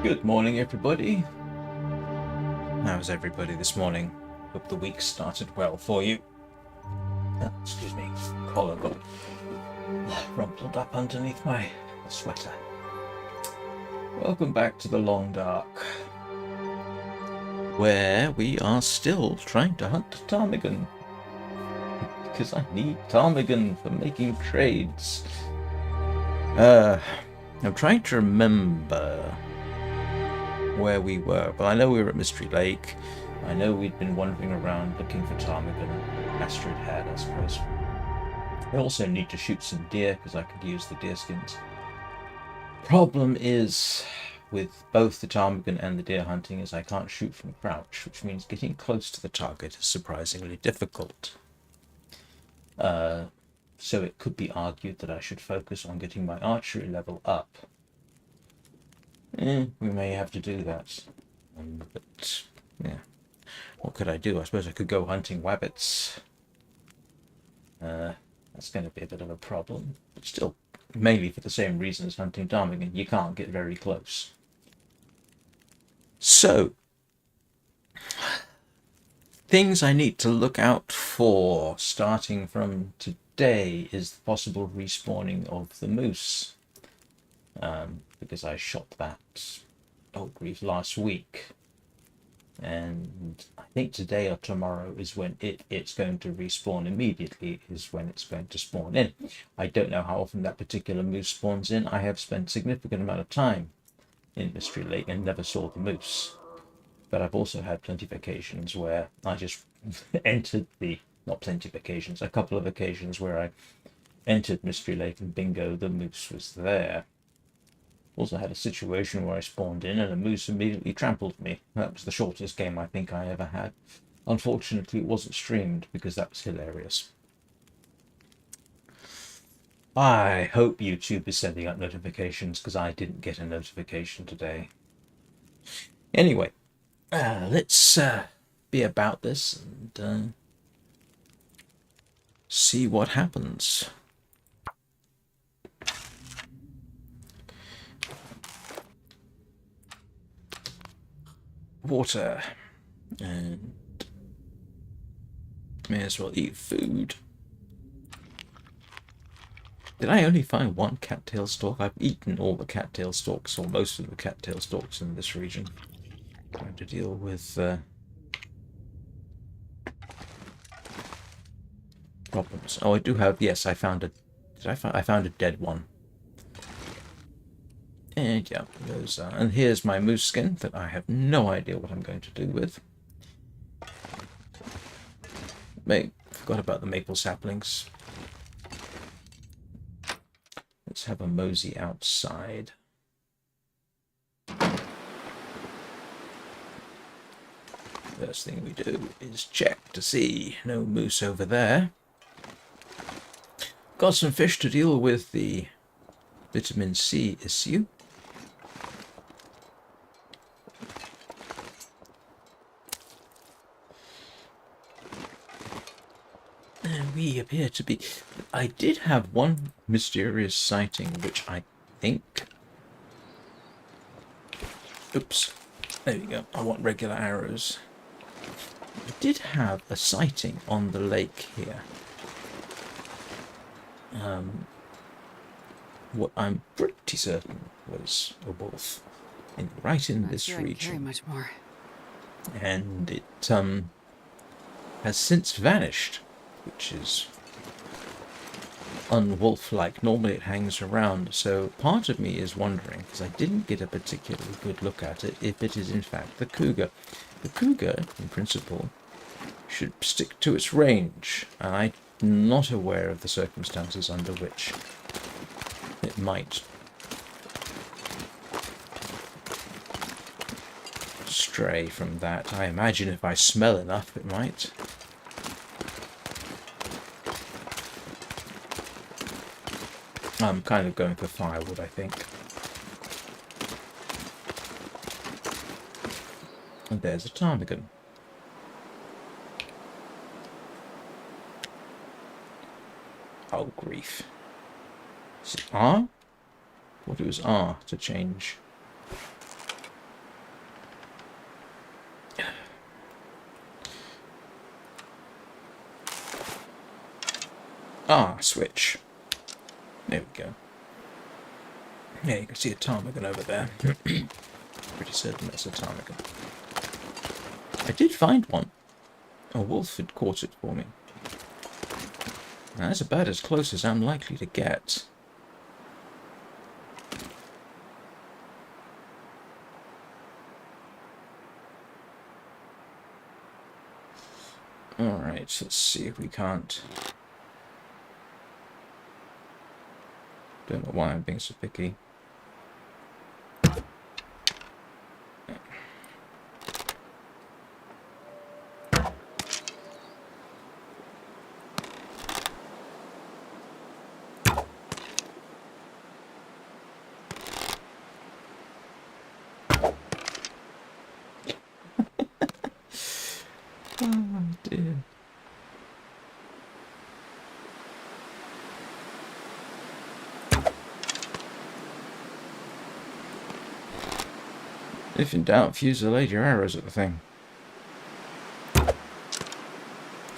Good morning, everybody. How's everybody this morning? Hope the week started well for you. Excuse me, collar got rumpled up underneath my sweater. Welcome back to the Long Dark, where we are still trying to hunt ptarmigan. Because I need ptarmigan for making trades. I'm trying to remember where we were, but I know we were at Mystery Lake. I know we'd been wandering around looking for ptarmigan. Astrid had, I suppose. I also need to shoot some deer because I could use the deer skins. Problem is, with both the ptarmigan and the deer hunting, is I can't shoot from crouch, which means getting close to the target is surprisingly difficult. So it could be argued that I should focus on getting my archery level up. We may have to do that. But, yeah. What could I do? I suppose I could go hunting wabbits. That's going to be a bit of a problem. But still, mainly for the same reason as hunting ptarmigan. You can't get very close. So, things I need to look out for starting from today is the possible respawning of the moose. Because I shot that, oh grief, last week. And I think today or tomorrow is when it's going to respawn immediately, is when it's going to spawn in. I don't know how often that particular moose spawns in. I have spent a significant amount of time in Mystery Lake and never saw the moose. But I've also had plenty of occasions where I just entered the, not plenty of occasions, a couple of occasions where I entered Mystery Lake and bingo, the moose was there. Also had a situation where I spawned in and a moose immediately trampled me. That was the shortest game I think I ever had. Unfortunately, it wasn't streamed because that was hilarious. I hope YouTube is sending out notifications because I didn't get a notification today. Anyway, let's be about this and see what happens. Water, and may as well eat food. Did I only find one cattail stalk? I've eaten all the cattail stalks, or most of the cattail stalks in this region. Trying to deal with problems. Oh, I do have. Yes, I found a. I found a dead one. And yeah, those are. And here's my moose skin that I have no idea what I'm going to do with. Forgot about the maple saplings. Let's have a mosey outside. First thing we do is check to see no moose over there. Got some fish to deal with the vitamin C issue. And we appear to be... I did have one mysterious sighting, which I think... Oops. There we go. I want regular arrows. I did have a sighting on the lake here. What I'm pretty certain was a wolf. Right in this region. Carry much more. And it has since vanished, which is unwolf-like. Normally it hangs around, so part of me is wondering, because I didn't get a particularly good look at it, if it is in fact the cougar. The cougar, in principle, should stick to its range, and I'm not aware of the circumstances under which it might stray from that. I imagine if I smell enough, it might. I'm kind of going for firewood, I think. And there's a ptarmigan. Oh, grief. Is it R? I thought it was R to change. Ah, switch. There we go. Yeah, you can see a ptarmigan over there. Pretty certain that's a ptarmigan. I did find one. A wolf had caught it for me. Now, that's about as close as I'm likely to get. Alright, let's see if we can't... Don't know why I'm being so picky. Oh dear. If in doubt, fusillade your arrows at the thing.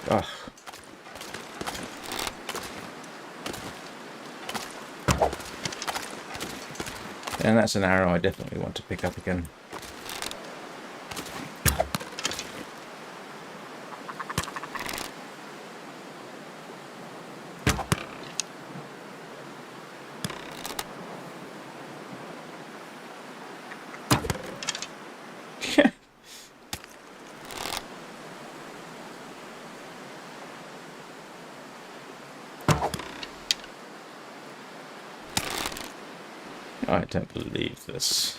Ugh. And that's an arrow I definitely want to pick up again. I don't believe this.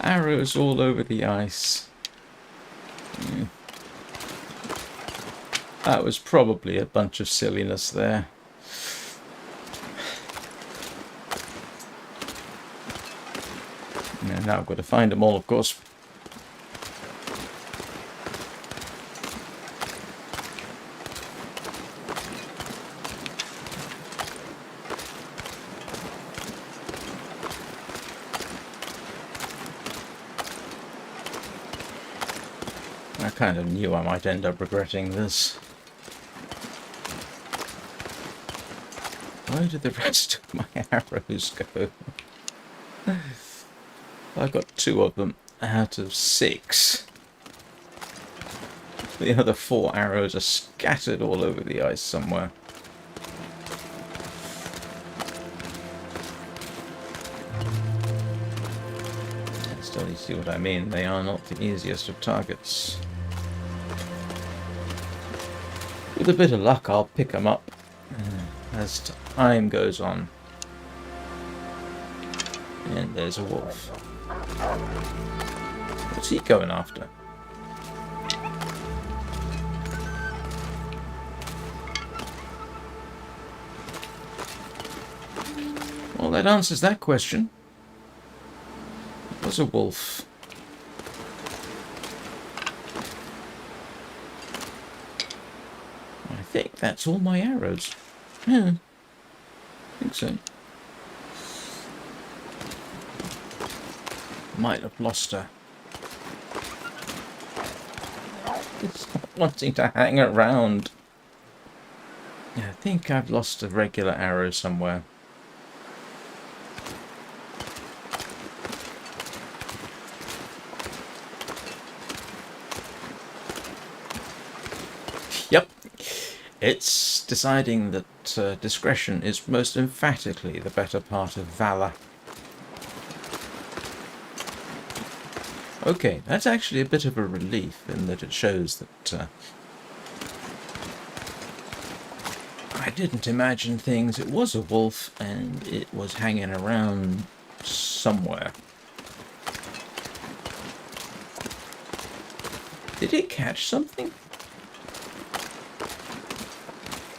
Arrows all over the ice. That was probably a bunch of silliness there. And now I've got to find them all, of course. I kind of knew I might end up regretting this. Where did the rest of my arrows go? I got 2 of them out of 6. The other 4 arrows are scattered all over the ice somewhere. Still, you see what I mean? They are not the easiest of targets. With a bit of luck, I'll pick them up as time goes on. And there's a wolf. What's he going after? Well, that answers that question. It was a wolf. I think that's all my arrows. Yeah, I think so. Might have lost her. It's not wanting to hang around. Yeah, I think I've lost a regular arrow somewhere. Yep. It's deciding that discretion is most emphatically the better part of valor. Okay, that's actually a bit of a relief in that it shows that I didn't imagine things. It was a wolf and it was hanging around somewhere. Did it catch something?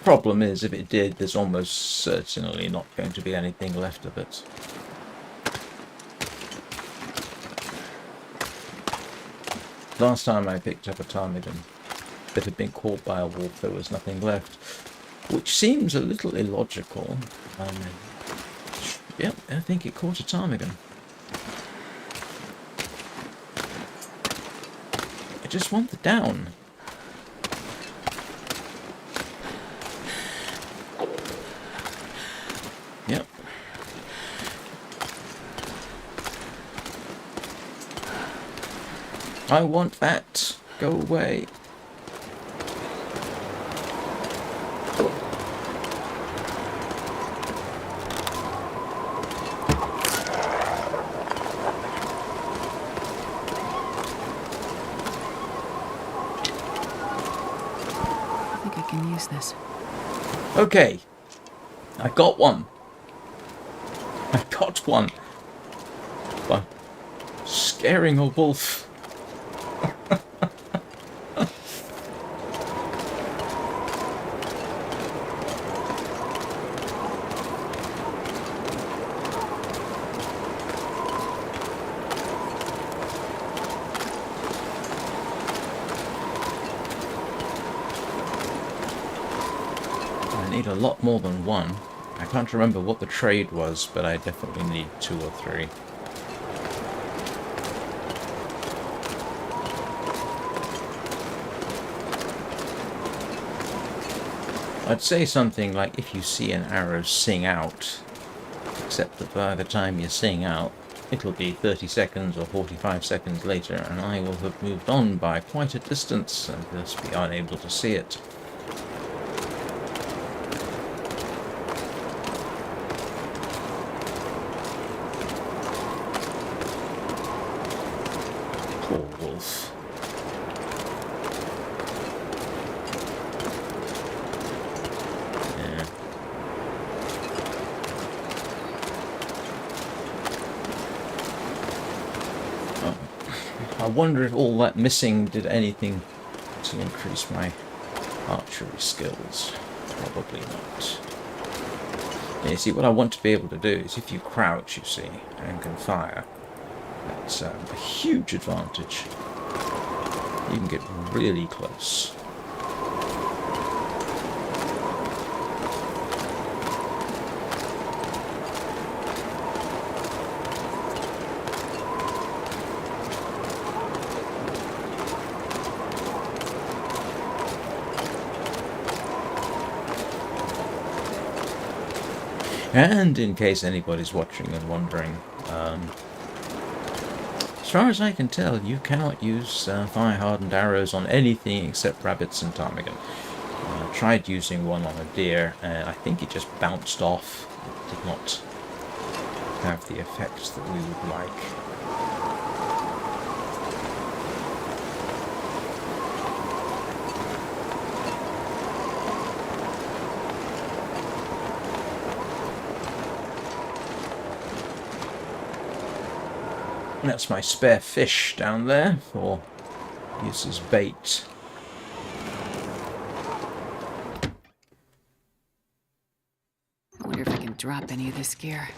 Problem is, if it did, there's almost certainly not going to be anything left of it. Last time I picked up a ptarmigan that had been caught by a wolf, there was nothing left, which seems a little illogical. Yep, I think it caught a ptarmigan. I just want the down. Yep. I want that. Go away. I think I can use this. Okay. I got one. I got one. By scaring a wolf. I need a lot more than one. I can't remember what the trade was, but I definitely need 2 or 3. I'd say something like, if you see an arrow sing out, except that by the time you sing out, it'll be 30 seconds or 45 seconds later, and I will have moved on by quite a distance and thus be unable to see it. Poor wolf. Yeah. Oh. I wonder if all that missing did anything to increase my archery skills. Probably not. Yeah, you see, what I want to be able to do is, if you crouch, you see, and can fire, that's a huge advantage. You can get really close. And in case anybody's watching and wondering, as far as I can tell, you cannot use fire-hardened arrows on anything except rabbits and ptarmigan. I tried using one on a deer, and I think it just bounced off. It did not have the effect that we would like. That's my spare fish down there for use as bait. I wonder if I can drop any of this gear.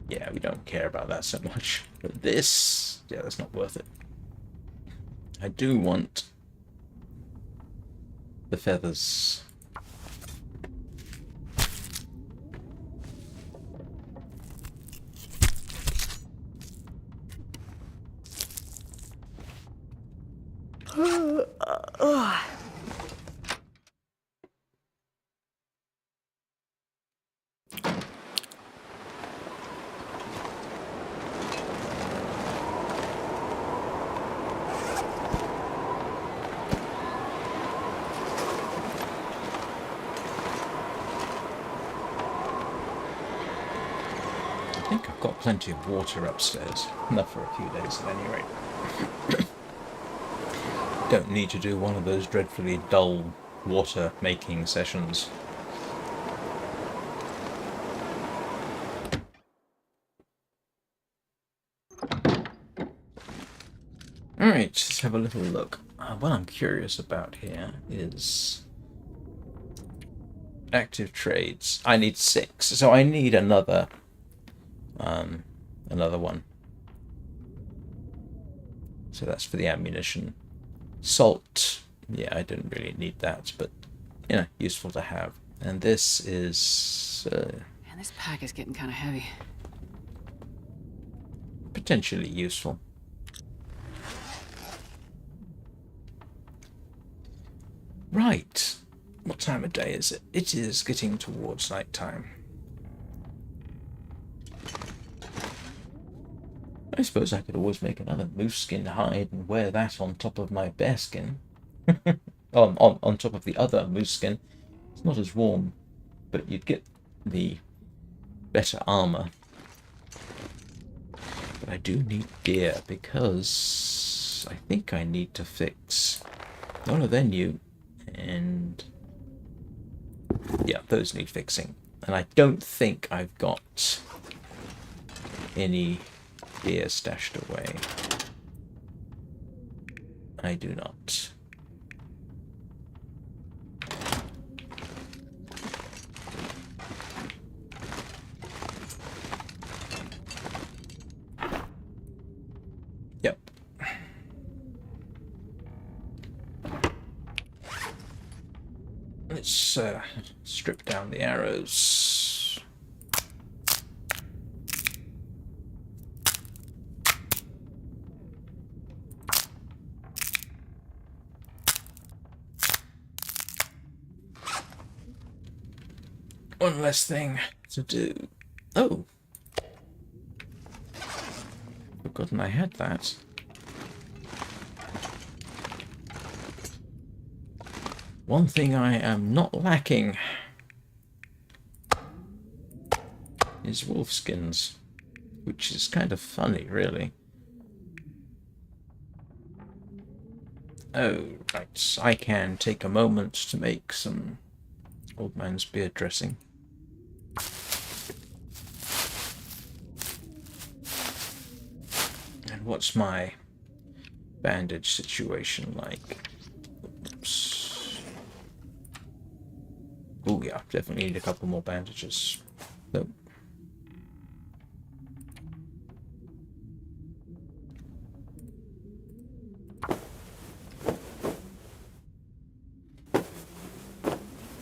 Yeah, we don't care about that so much. But this, yeah, that's not worth it. I do want the feathers. think I've got plenty of water upstairs. Enough for a few days at any rate. Don't need to do one of those dreadfully dull water making sessions. Alright, let's have a little look. What I'm curious about here is active trades. I need 6, so I need another one. So that's for the ammunition. Salt, yeah, I didn't really need that, but you know, useful to have. And this is Man, this pack is getting kind of heavy. potentially useful. Right. What time of day is it? It is getting towards night time. I suppose I could always make another moose skin hide and wear that on top of my bear skin. on top of the other moose skin. It's not as warm, but you'd get the better armor. But I do need gear because I think I need to fix... Oh no, they're new. And yeah, those need fixing. And I don't think I've got any gear stashed away. I do not. Yep. Let's strip down the arrows. One less thing to do. Oh. Forgotten I had that. One thing I am not lacking is wolf skins, which is kind of funny, really. Oh, right. I can take a moment to make some old man's beard dressing. And what's my bandage situation like? Oops. Oh yeah, definitely need a couple more bandages. Nope.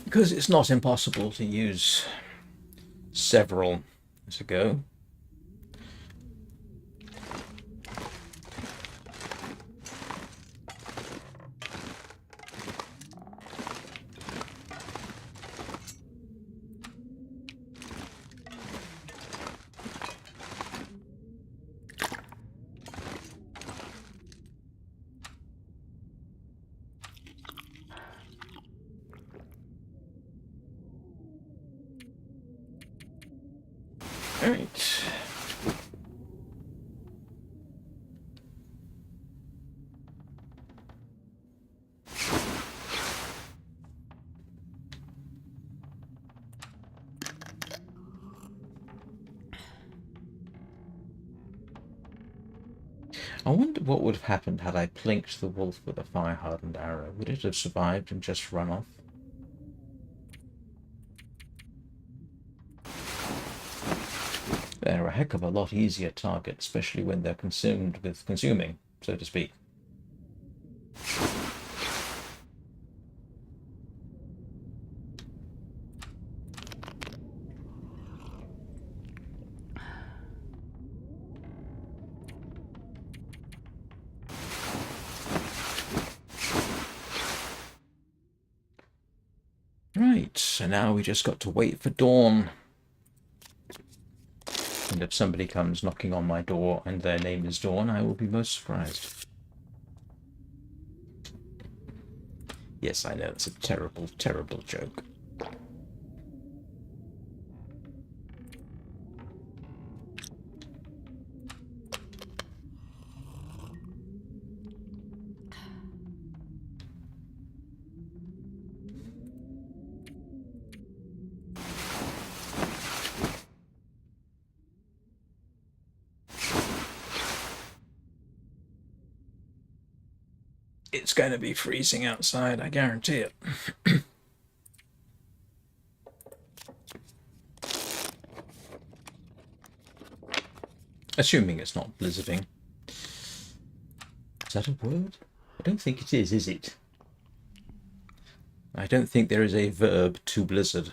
Because it's not impossible to use several as a go. Alright. I wonder what would have happened had I plinked the wolf with a fire-hardened arrow. Would it have survived and just run off? They're a heck of a lot easier target, especially when they're consumed with consuming, so to speak. Right, so now we just got to wait for dawn. And if somebody comes knocking on my door and their name is Dawn, I will be most surprised. Yes, I know, it's a terrible, terrible joke. It's going to be freezing outside, I guarantee it. Assuming it's not blizzarding. Is that a word? I don't think it is it? I don't think there is a verb to blizzard.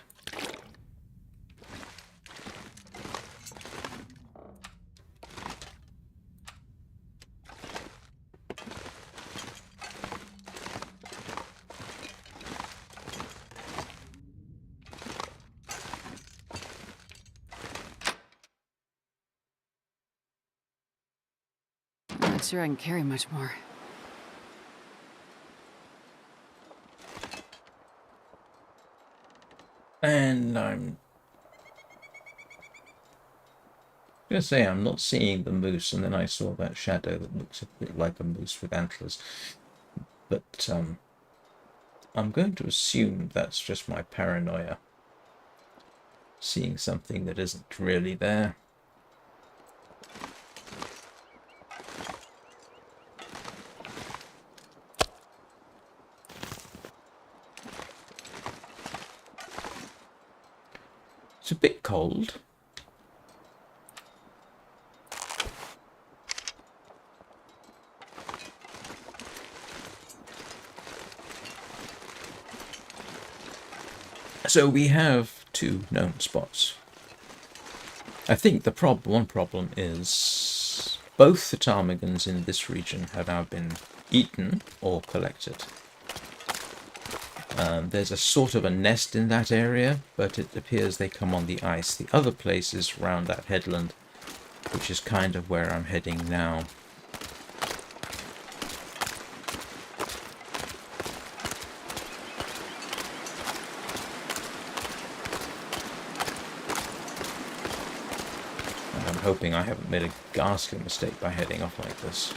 I'm not sure I can carry much more. And I'm going to say I'm not seeing the moose, and then I saw that shadow that looks a bit like a moose with antlers. But I'm going to assume that's just my paranoia. Seeing something that isn't really there. It's a bit cold. So we have 2 known spots. I think one problem is both the ptarmigans in this region have now been eaten or collected. There's a sort of a nest in that area, but it appears they come on the ice. The other place is around that headland, which is kind of where I'm heading now. And I'm hoping I haven't made a ghastly mistake by heading off like this.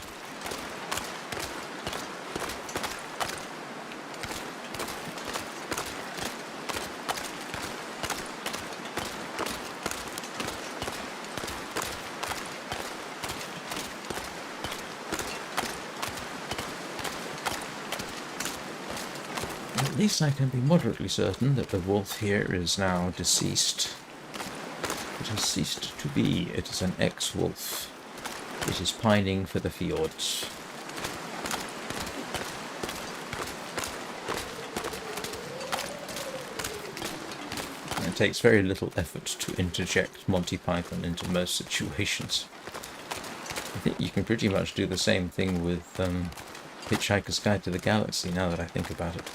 At least I can be moderately certain that the wolf here is now deceased. It has ceased to be. It is an ex-wolf. It is pining for the fjords. And it takes very little effort to interject Monty Python into most situations. I think you can pretty much do the same thing with Hitchhiker's Guide to the Galaxy, now that I think about it.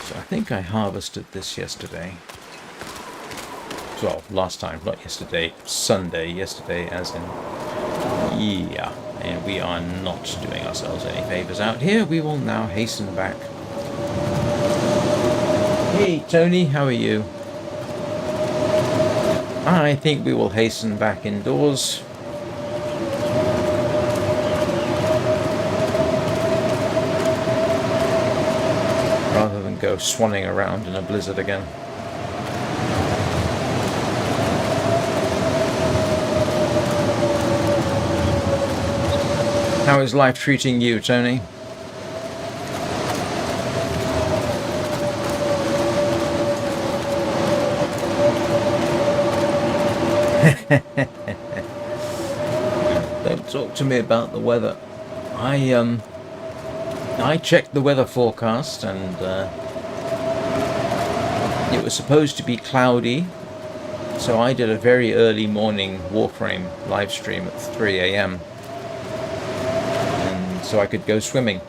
I think I harvested this yesterday. Well, last time, not yesterday, Sunday, yesterday as in... Yeah, and we are not doing ourselves any favours out here. We will now hasten back. Hey, Tony, how are you? I think we will hasten back indoors. Rather than go swanning around in a blizzard again. How is life treating you, Tony? Don't talk to me about the weather. I checked the weather forecast, and it was supposed to be cloudy, so I did a very early morning Warframe live stream at 3 a.m. and so I could go swimming,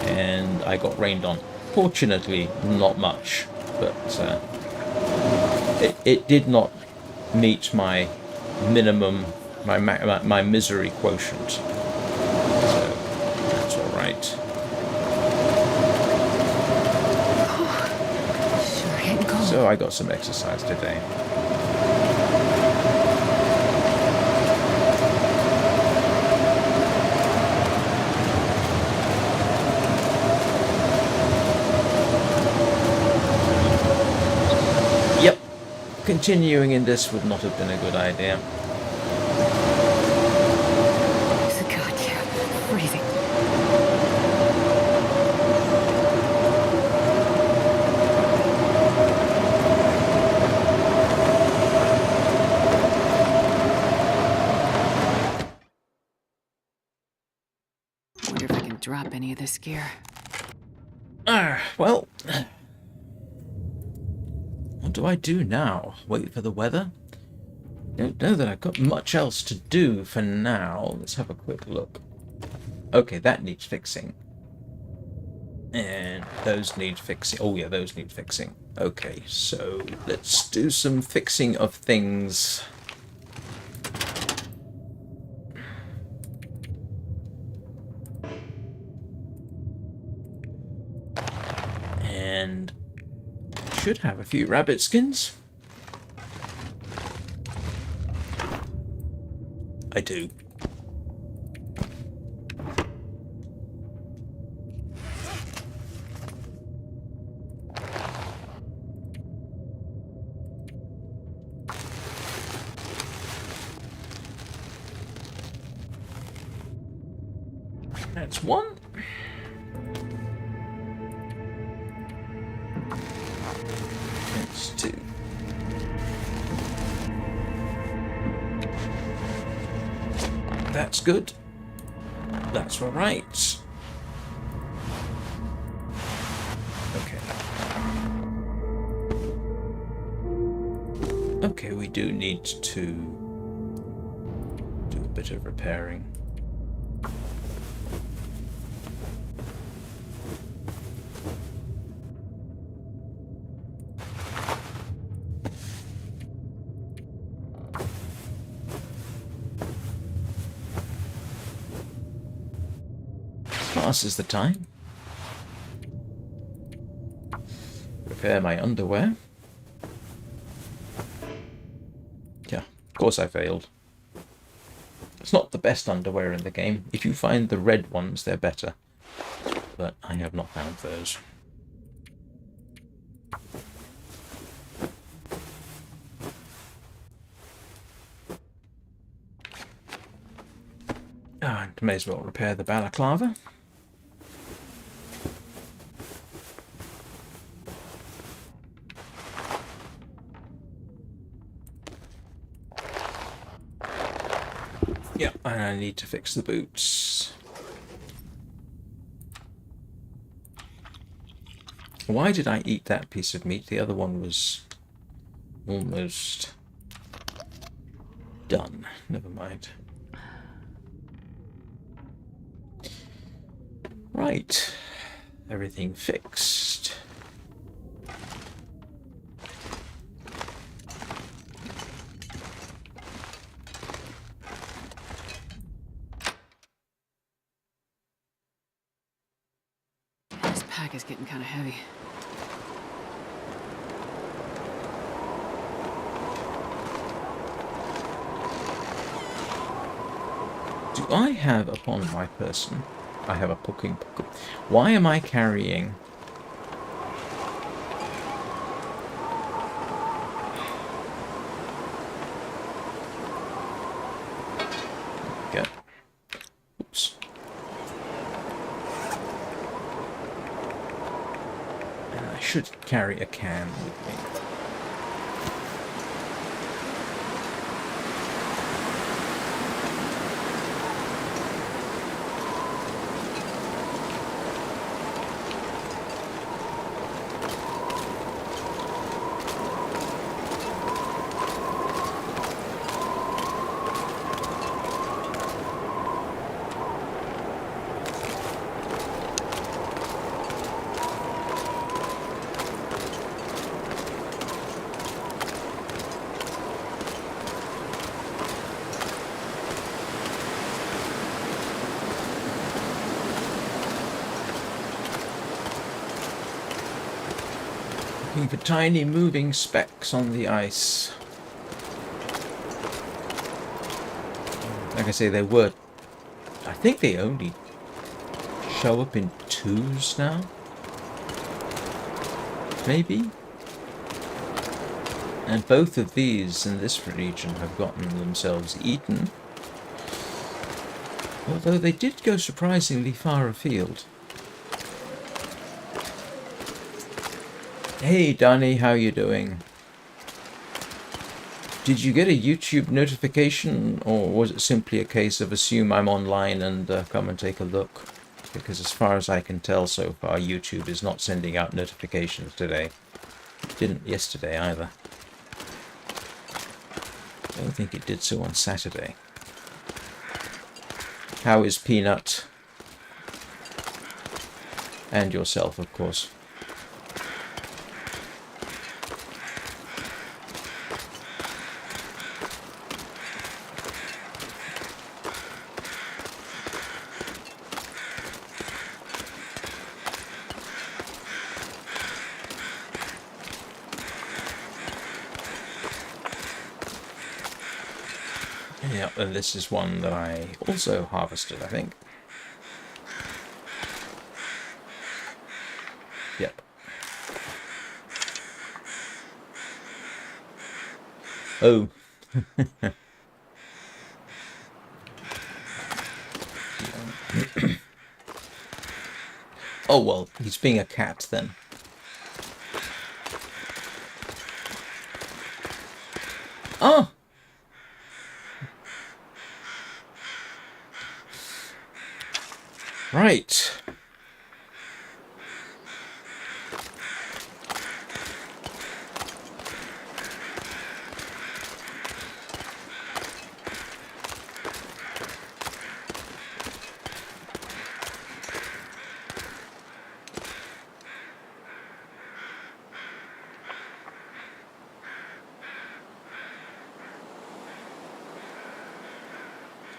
and I got rained on. Fortunately, not much, but it did not meet my minimum, my misery quotient. So that's all right. Sure getting cold. So I got some exercise today. continuing in this would not have been a good idea. God, yeah. Freezing. Wonder if I can drop any of this gear. Well, what do I do now? Wait for the weather? Don't know that I've got much else to do for now. Let's have a quick look. Okay, that needs fixing. And those need fixing. Oh yeah, those need fixing. Okay, so let's do some fixing of things. And should have a few rabbit skins. I do. That's one. That's two. That's good. That's all right. Okay. Okay, we do need to do a bit of repairing. Passes the time. Repair my underwear. Yeah, of course I failed. It's not the best underwear in the game. If you find the red ones, they're better. But I have not found those. I may as well repair the balaclava. Yeah, and I need to fix the boots. Why did I eat that piece of meat? The other one was almost done. Never mind. Right. Everything fixed. This pack is getting kind of heavy. Do I have upon my person? I have a poking pocket. Why am I carrying? Go. Oops. And I should carry a can with me. Looking for tiny moving specks on the ice. Like I say, they were... I think they only show up in twos now. Maybe? And both of these in this region have gotten themselves eaten. Although they did go surprisingly far afield. Hey Danny, how you doing? Did you get a YouTube notification, or was it simply a case of assume I'm online and come and take a look? Because as far as I can tell so far, YouTube is not sending out notifications today. Didn't yesterday either. I don't think it did so on Saturday. How is Peanut? And yourself, of course. Yeah, and this is one that I also harvested, I think. Yep. Oh. Oh, well, he's being a cat then. Oh! Right.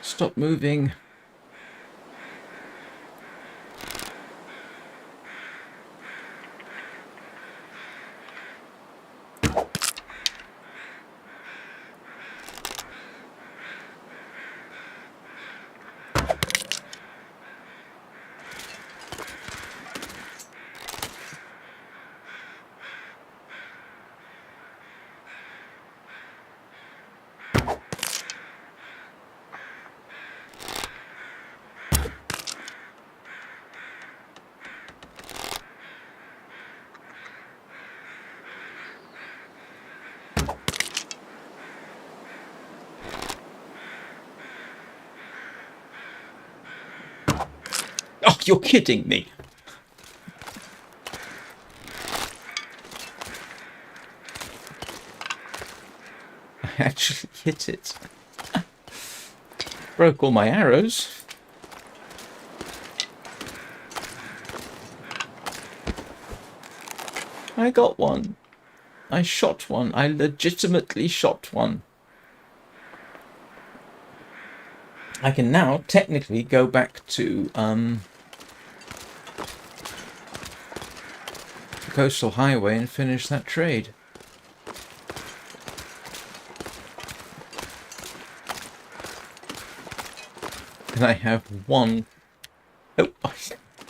Stop moving. Oh, you're kidding me. I actually hit it. Broke all my arrows. I got one. I shot one. I legitimately shot one. I can now technically go back to the coastal highway and finish that trade. And I have one. Oh, I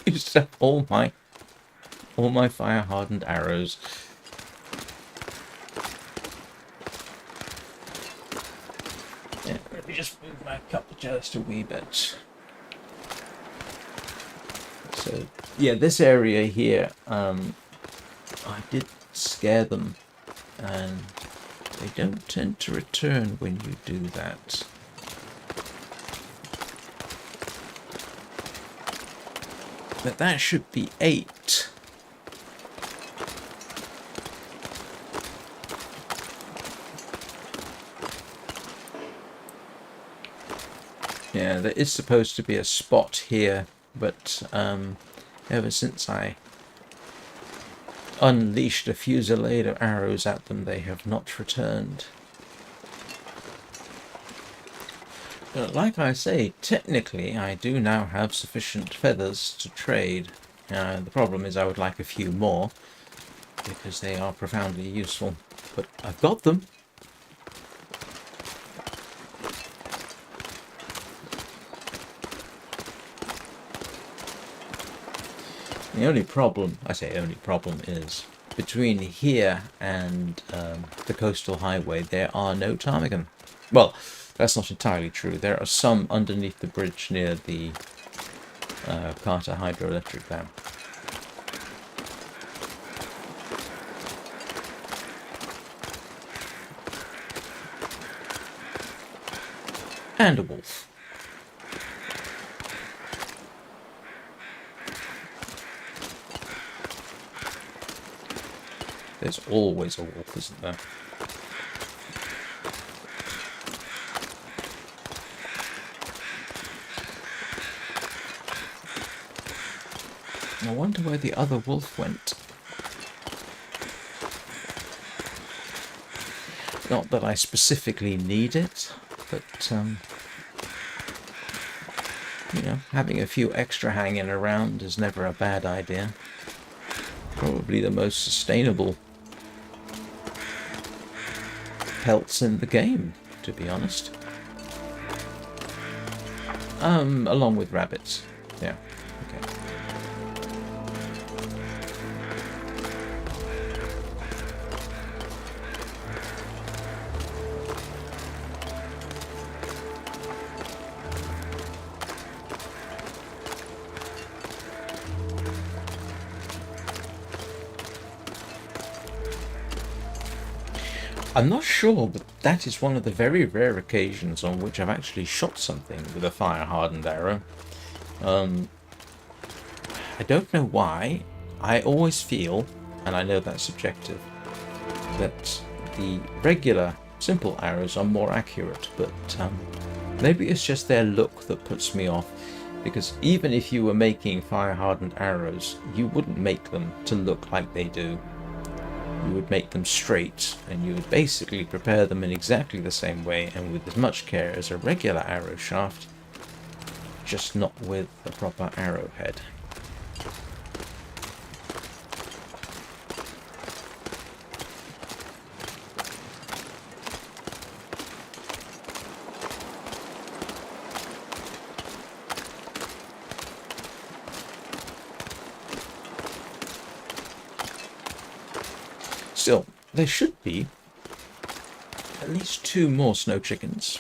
used up all my fire hardened arrows. Yeah, let me just move my cup just a wee bit. So yeah, this area here, I did scare them, and they don't tend to return when you do that. But that should be 8. Yeah, there is supposed to be a spot here, but ever since I unleashed a fusillade of arrows at them, they have not returned. Like I say, technically I do now have sufficient feathers to trade. The problem is I would like a few more, because they are profoundly useful. But I've got them. The only problem, I say only problem, is between here and the coastal highway, there are no ptarmigan. Well, that's not entirely true. There are some underneath the bridge near the Carter hydroelectric dam. And a wolf. There's always a wolf, isn't there? I wonder where the other wolf went. Not that I specifically need it, but, you know, having a few extra hanging around is never a bad idea. Probably the most sustainable pelts in the game, to be honest. Along with rabbits. Yeah, okay. I'm not sure, but that is one of the very rare occasions on which I've actually shot something with a fire-hardened arrow. I don't know why. I always feel, and I know that's subjective, that the regular, simple arrows are more accurate, but maybe it's just their look that puts me off, because even if you were making fire-hardened arrows, you wouldn't make them to look like they do. You would make them straight, and you would basically prepare them in exactly the same way and with as much care as a regular arrow shaft, just not with a proper arrowhead. Still, there should be at least 2 more snow chickens.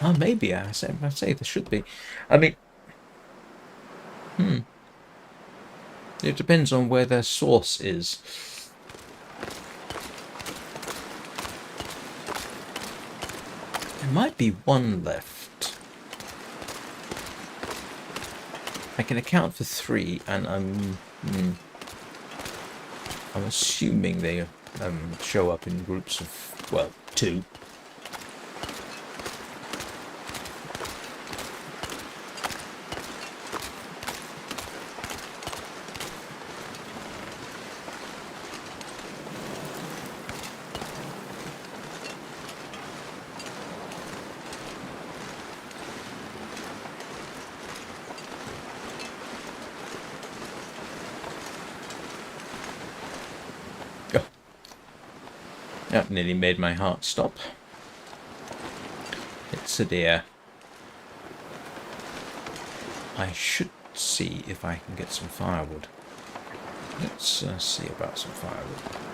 Oh, maybe, I say there should be. I mean, it depends on where their source is. There might be 1 left. I can account for 3, and I'm assuming they show up in groups of, well, 2. That nearly made my heart stop. It's a deer. I should see if I can get some firewood. Let's see about some firewood.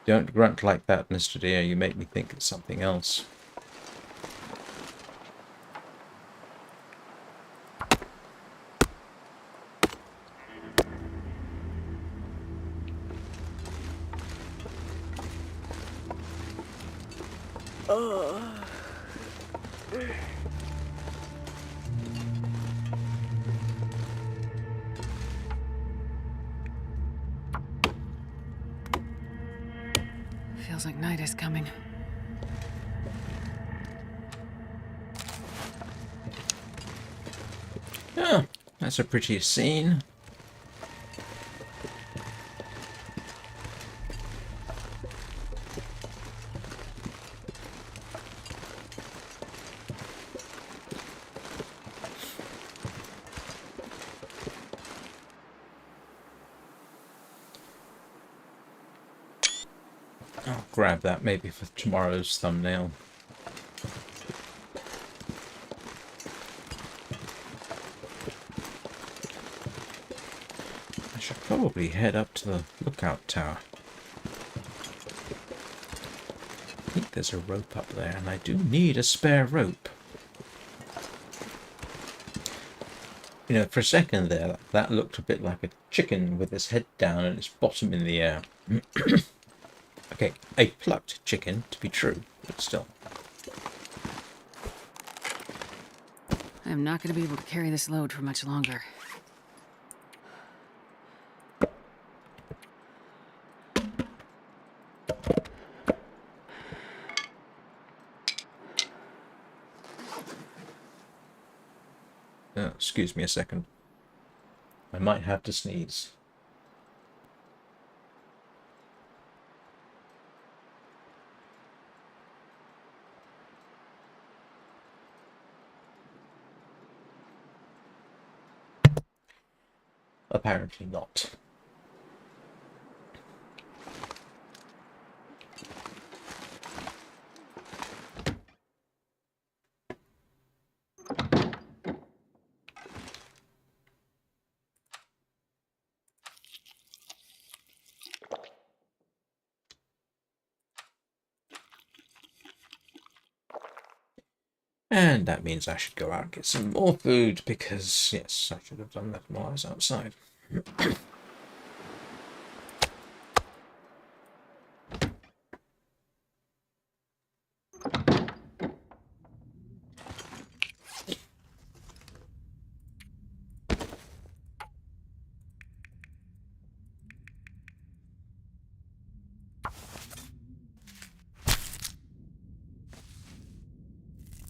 Don't grunt like that, Mr. Deer. You make me think it's something else. Feels like night is coming. Yeah, that's a pretty scene. I'll grab that maybe for tomorrow's thumbnail. I should probably head up to the lookout tower. I think there's a rope up there, and I do need a spare rope. You know, for a second there, that looked a bit like a chicken with its head down and its bottom in the air. Okay, a plucked chicken, to be true, but still. I'm not going to be able to carry this load for much longer. Excuse me a second. I might have to sneeze. Apparently not. And that means I should go out and get some more food because, yes, I should have done that while I was outside.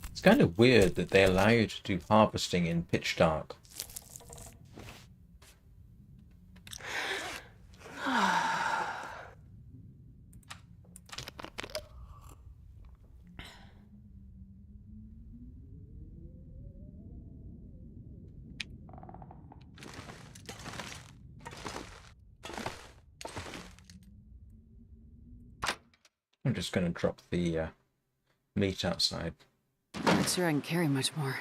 It's kind of weird that they allow you to do harvesting in pitch dark. I'm just going to drop the meat outside. Not sure I can carry much more.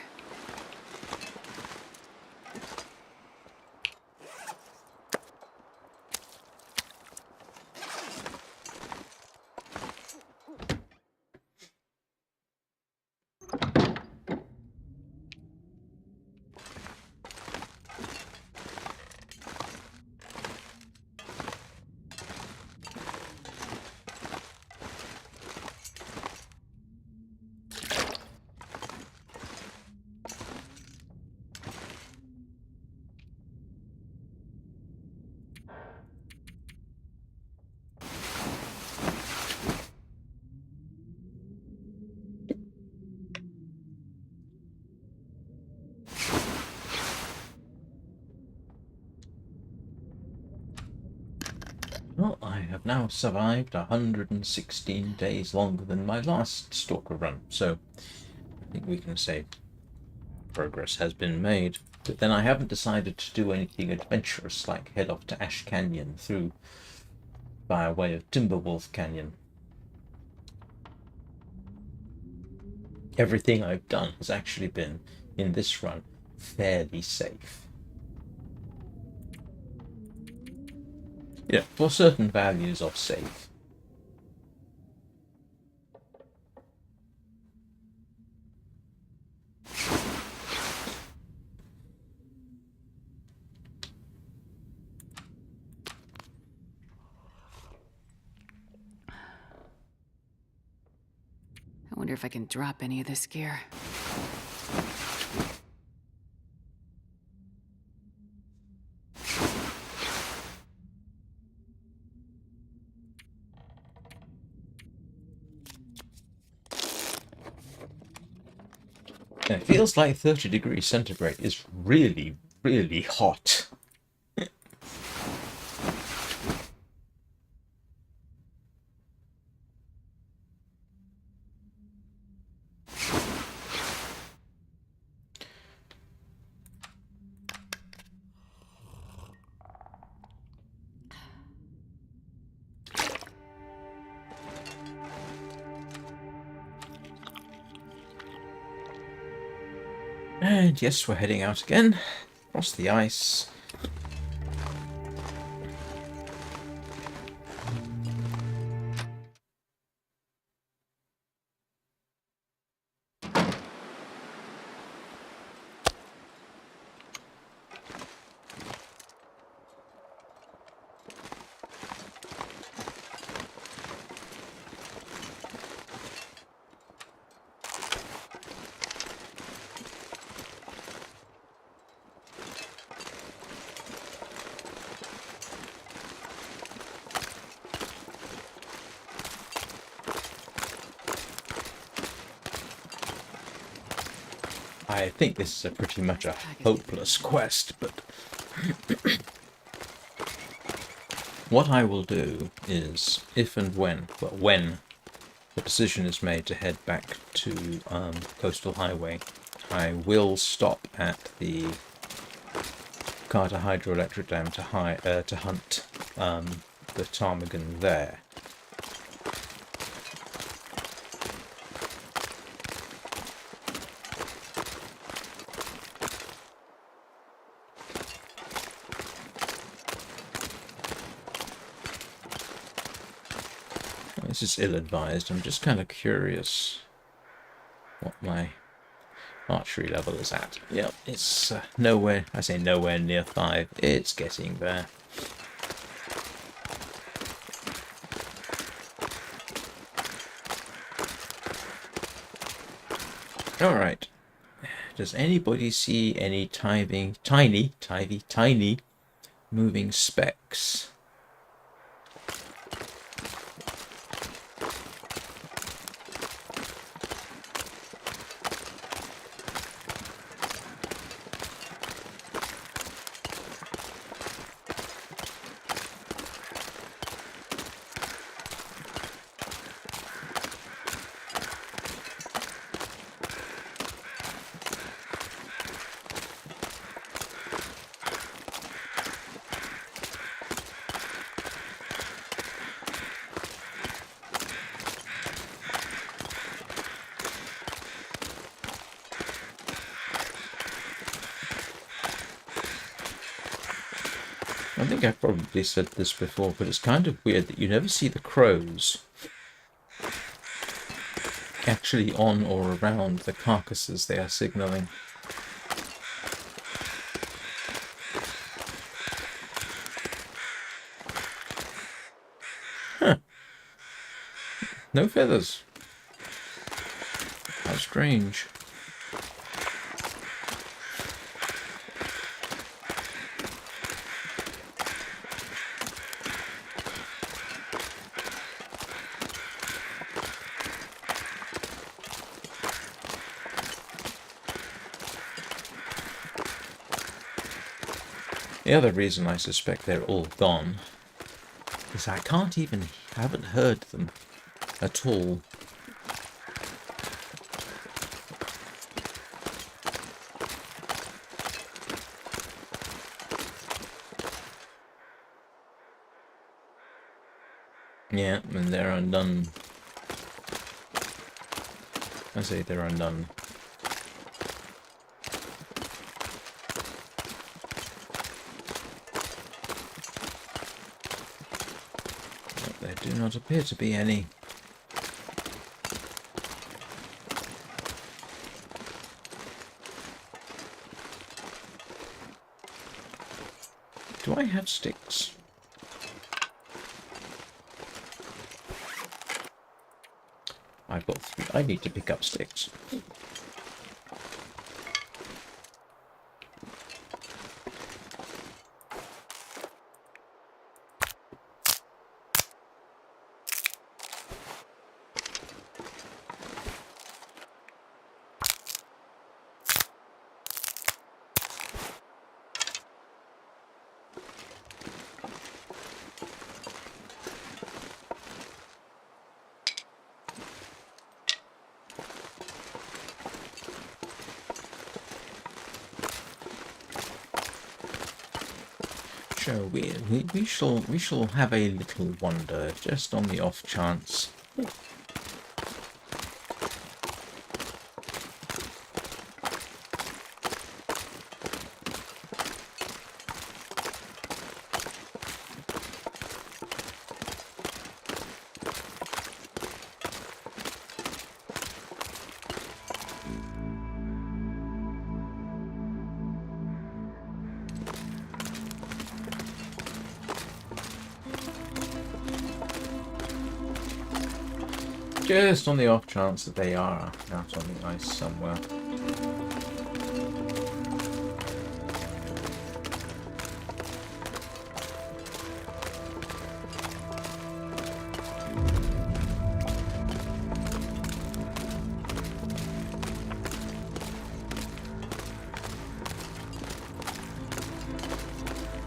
Well, I have now survived 116 days longer than my last Stalker run, so I think we can say progress has been made. But then I haven't decided to do anything adventurous like head off to Ash Canyon through by way of Timberwolf Canyon. Everything I've done has actually been, in this run, fairly safe. Yeah, for certain values of safe. I wonder if I can drop any of this gear. It feels like 30 degrees centigrade is really, really hot. And yes, we're heading out again, across the ice. I think this is a pretty much a hopeless quest, but what I will do is, if and when, well, when the decision is made to head back to Coastal Highway, I will stop at the Carter Hydroelectric Dam to hunt the ptarmigan there. This is ill-advised. I'm just kind of curious what my archery level is at. Yep, it's nowhere, I say nowhere near 5. It's getting there. Alright. Does anybody see any tiny moving specks? I think I've probably said this before, but it's kind of weird that you never see the crows actually on or around the carcasses they are signalling. Huh. No feathers. How strange. The other reason I suspect they're all gone is I haven't heard them at all. Yeah, and they're undone. I say they're undone. There do not appear to be any. Do I have sticks? I've got 3. I need to pick up sticks. So we shall have a little wander, just on the off chance. Just on the off chance that they are out on the ice somewhere.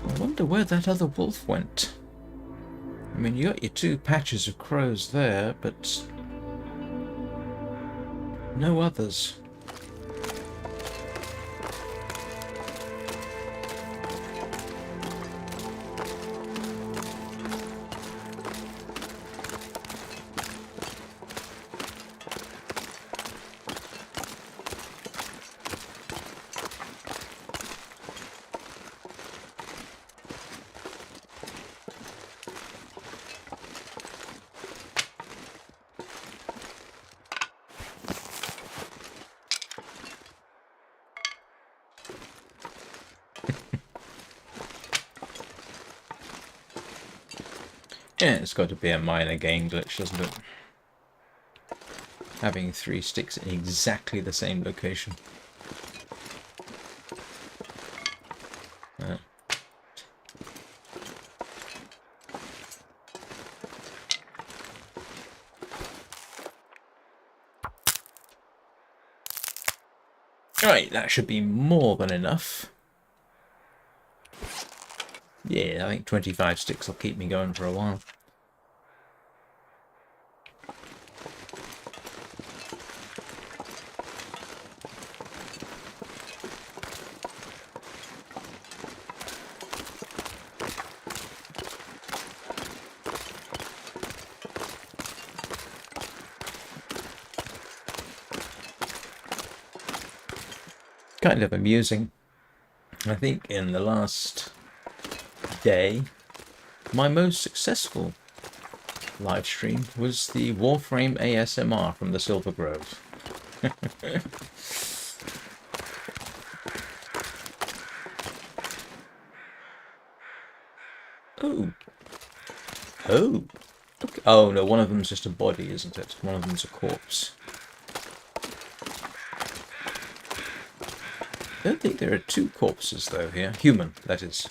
I wonder where that other wolf went. I mean, you got your 2 patches of crows there, but no others. Yeah, it's got to be a minor game glitch, doesn't it? Having 3 sticks in exactly the same location. Right, that should be more than enough. Yeah, I think 25 sticks will keep me going for a while. Kind of amusing. I think in the last day, my most successful live stream was the Warframe ASMR from the Silver Grove. Oh. Oh. Okay. Oh no, one of them's just a body, isn't it? One of them's a corpse. I don't think there are 2 corpses though here. Human, that is.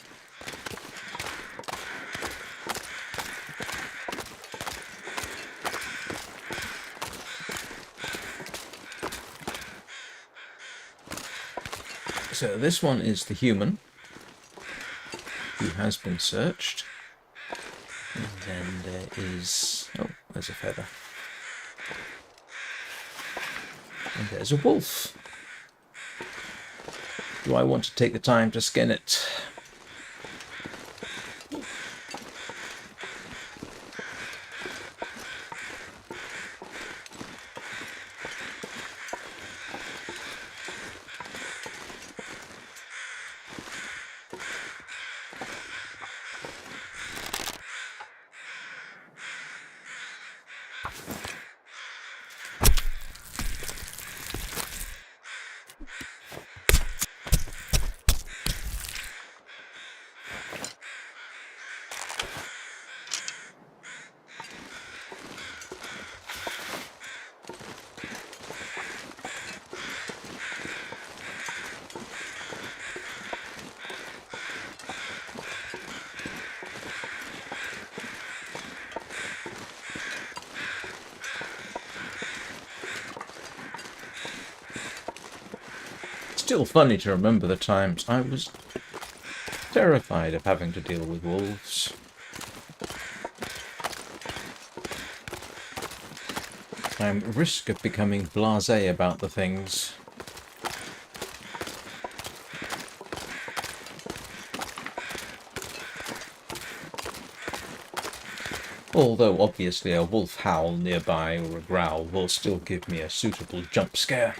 So this one is the human who has been searched. And then there is... oh, there's a feather. And there's a wolf. Do I want to take the time to skin it? still funny to remember the times I was terrified of having to deal with wolves. I'm at risk of becoming blasé about the things. Although obviously a wolf howl nearby or a growl will still give me a suitable jump scare.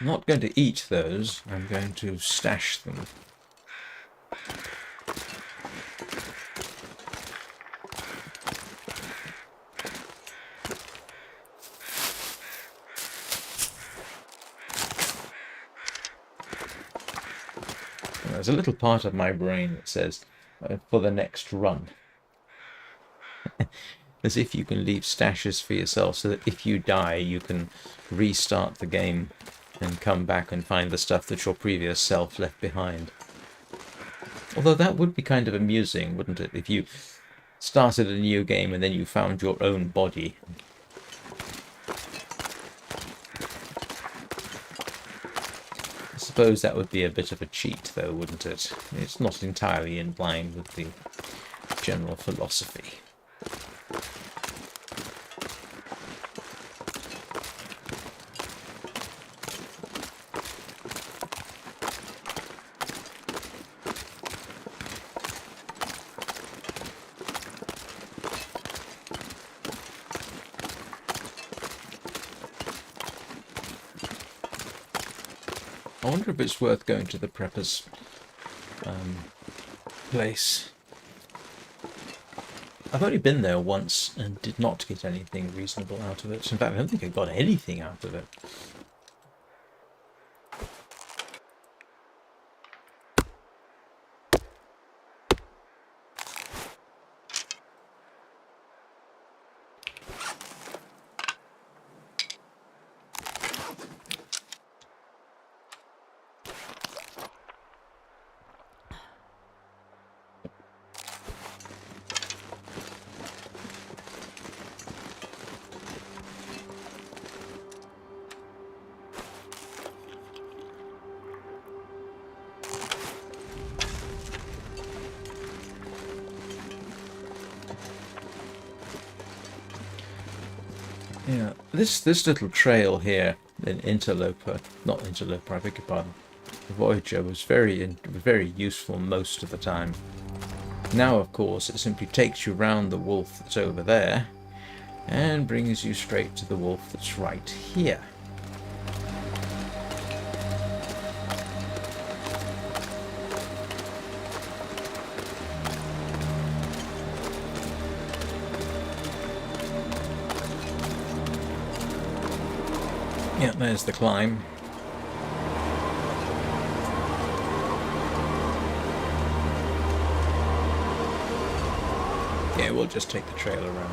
I'm not going to eat those, I'm going to stash them. There's a little part of my brain that says, for the next run. As if you can leave stashes for yourself so that if you die you can restart the game and come back and find the stuff that your previous self left behind. Although that would be kind of amusing, wouldn't it, if you started a new game and then you found your own body. I suppose that would be a bit of a cheat though, wouldn't it? It's not entirely in line with the general philosophy. I wonder if it's worth going to the prepper's place. I've only been there once and did not get anything reasonable out of it. In fact, I don't think I got anything out of it. Yeah, this little trail here in Interloper, not Interloper, I beg your pardon, Voyager was very useful most of the time. Now, of course, it simply takes you round the wolf that's over there and brings you straight to the wolf that's right here. Yeah, there's the climb. Yeah, we'll just take the trail around.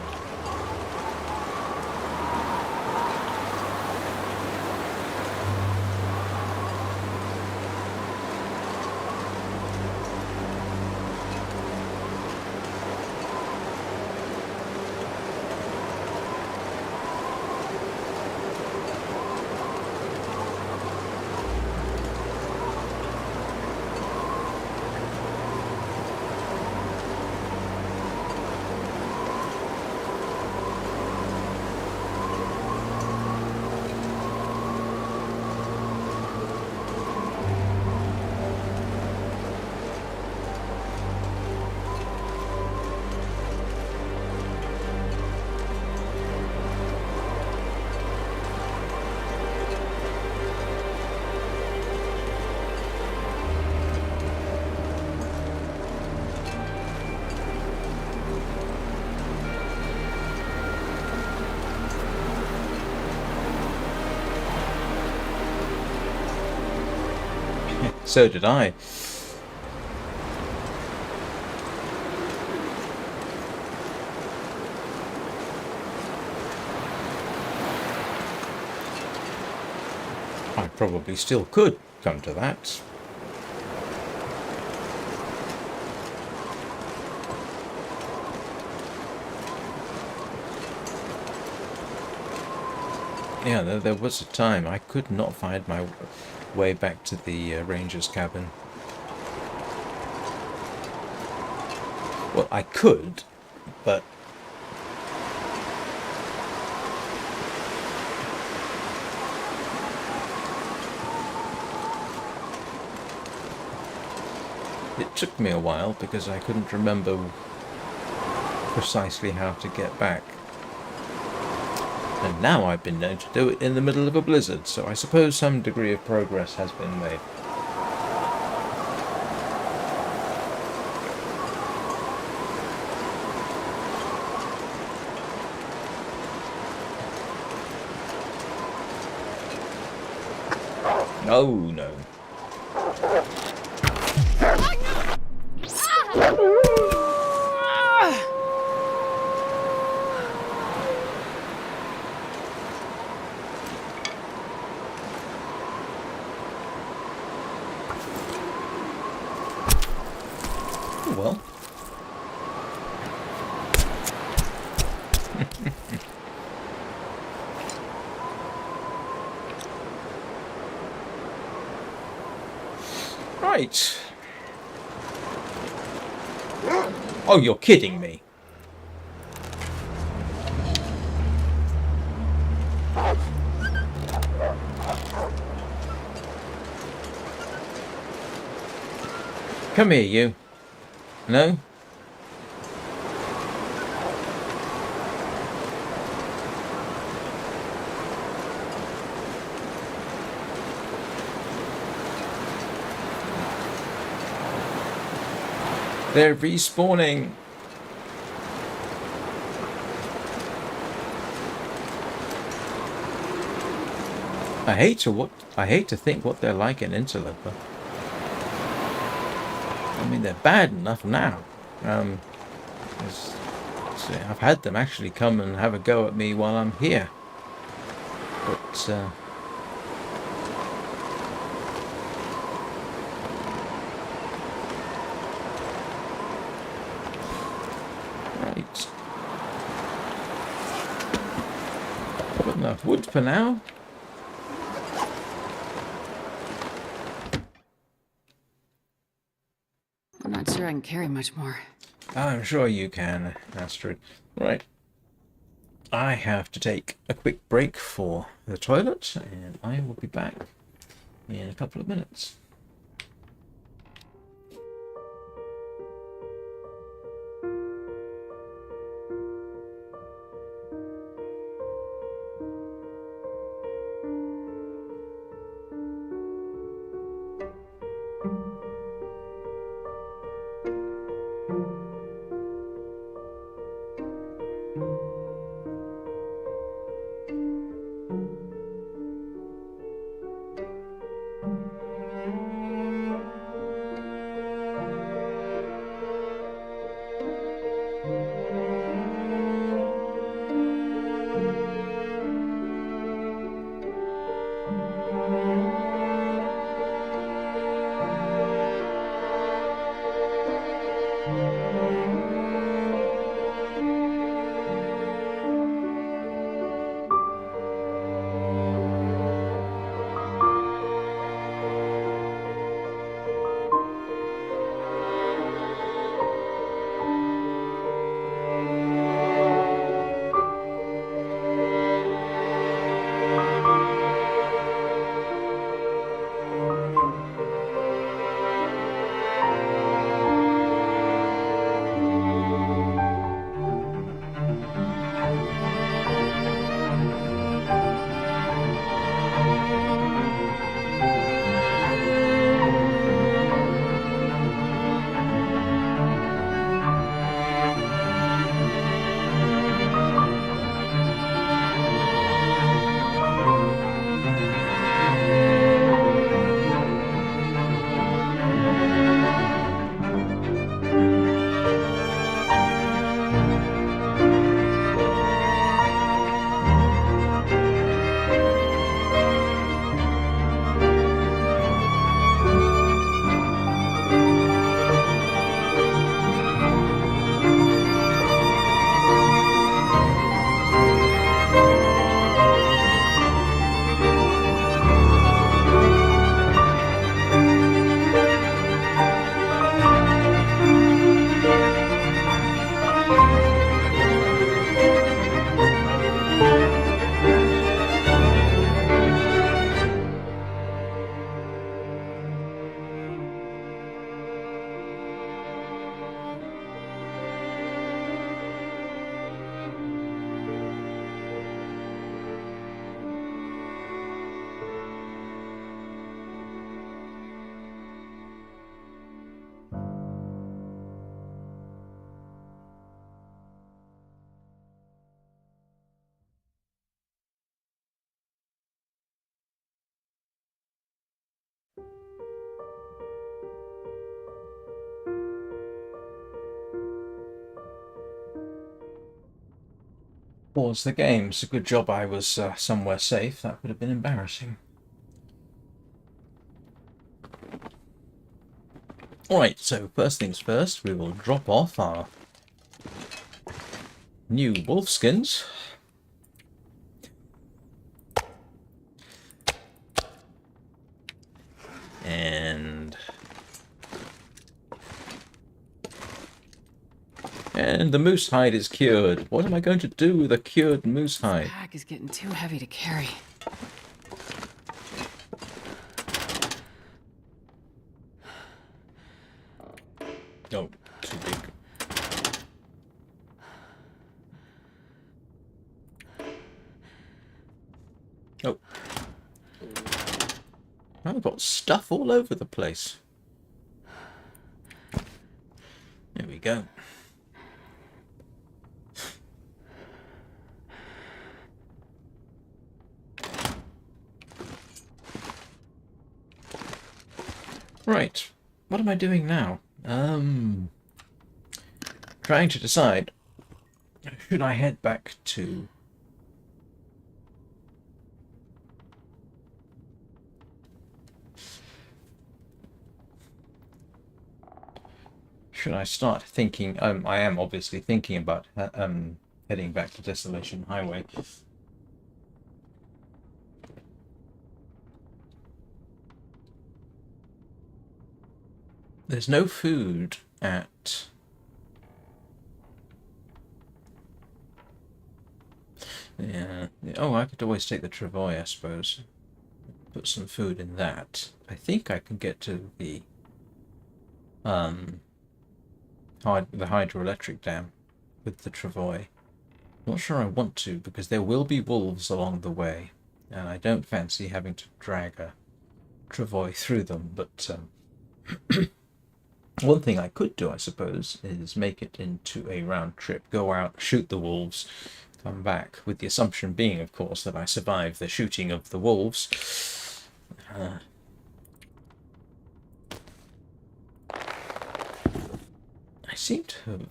So did I. I probably still could come to that. Yeah, there was a time I could not find my way back to the ranger's cabin. Well, I could, but it took me a while because I couldn't remember precisely how to get back. And now I've been known to do it in the middle of a blizzard, so I suppose some degree of progress has been made. Oh no. Well. Right. Oh, you're kidding me. Come here, you. No? They're respawning. I hate to think what they're like in Interloper. I mean, they're bad enough now. I've had them actually come and have a go at me while I'm here. But right. Got enough wood for now. I'm not sure I can carry much more. I'm sure you can, Astrid. Right. I have to take a quick break for the toilet, and I will be back in a couple of minutes. Pause the game. It's a good job I was somewhere safe. That would have been embarrassing. Alright, so first things first, we will drop off our new wolf skins. And the moose hide is cured. What am I going to do with a cured moose hide? This pack is getting too heavy to carry. Oh, too big. Oh. I've got stuff all over the place. There we go. Right. What am I doing now? Trying to decide. Should I head back to... Should I start thinking... I am obviously thinking about heading back to Desolation Highway. There's no food at... Yeah. Oh, I could always take the travois, I suppose. Put some food in that. I think I can get to the hydroelectric dam with the travois. Not sure I want to, because there will be wolves along the way, and I don't fancy having to drag a travois through them. But one thing I could do, I suppose, is make it into a round trip. Go out, shoot the wolves, come back, with the assumption being, of course, that I survive the shooting of the wolves. I seem to have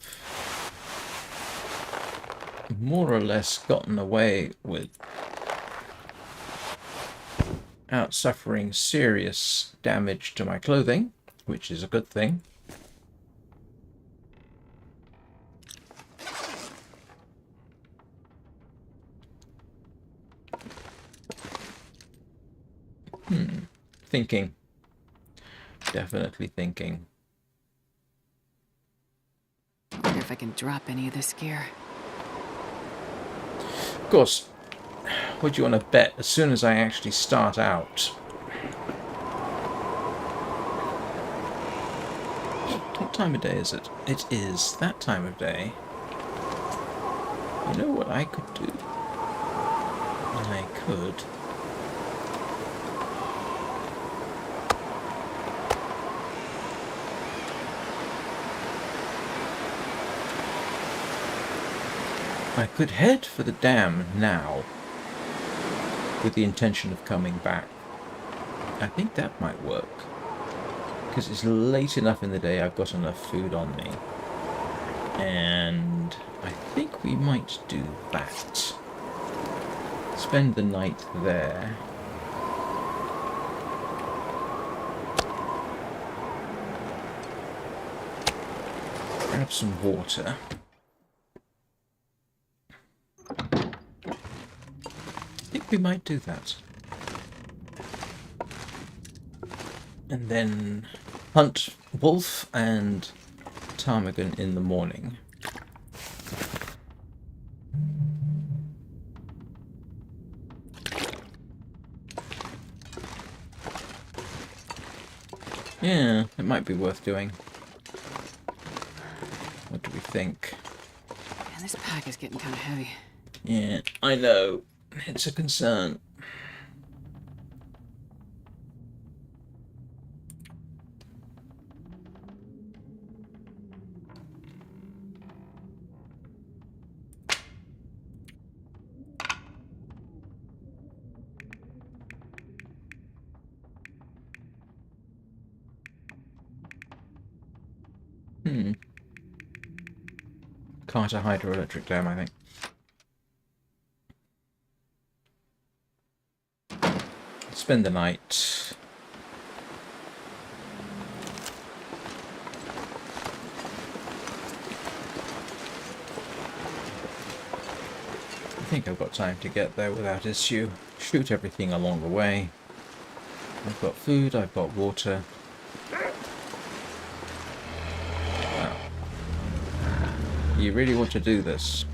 more or less gotten away without suffering serious damage to my clothing, which is a good thing. Thinking. Definitely thinking. I wonder if I can drop any of this gear. Of course, what do you want to bet as soon as I actually start out? What time of day is it? It is that time of day. You know what I could do? I could... I could head for the dam now, with the intention of coming back. I think that might work, because it's late enough in the day, I've got enough food on me. And I think we might do that. Spend the night there. Grab some water. We might do that. And then hunt wolf and ptarmigan in the morning. Yeah, it might be worth doing. What do we think? Man, this pack is getting kind of heavy. Yeah, I know. It's a concern. Carter hydroelectric dam, I think. Spend the night. I think I've got time to get there without issue. Shoot everything along the way. I've got food, I've got water. Wow. You really want to do this?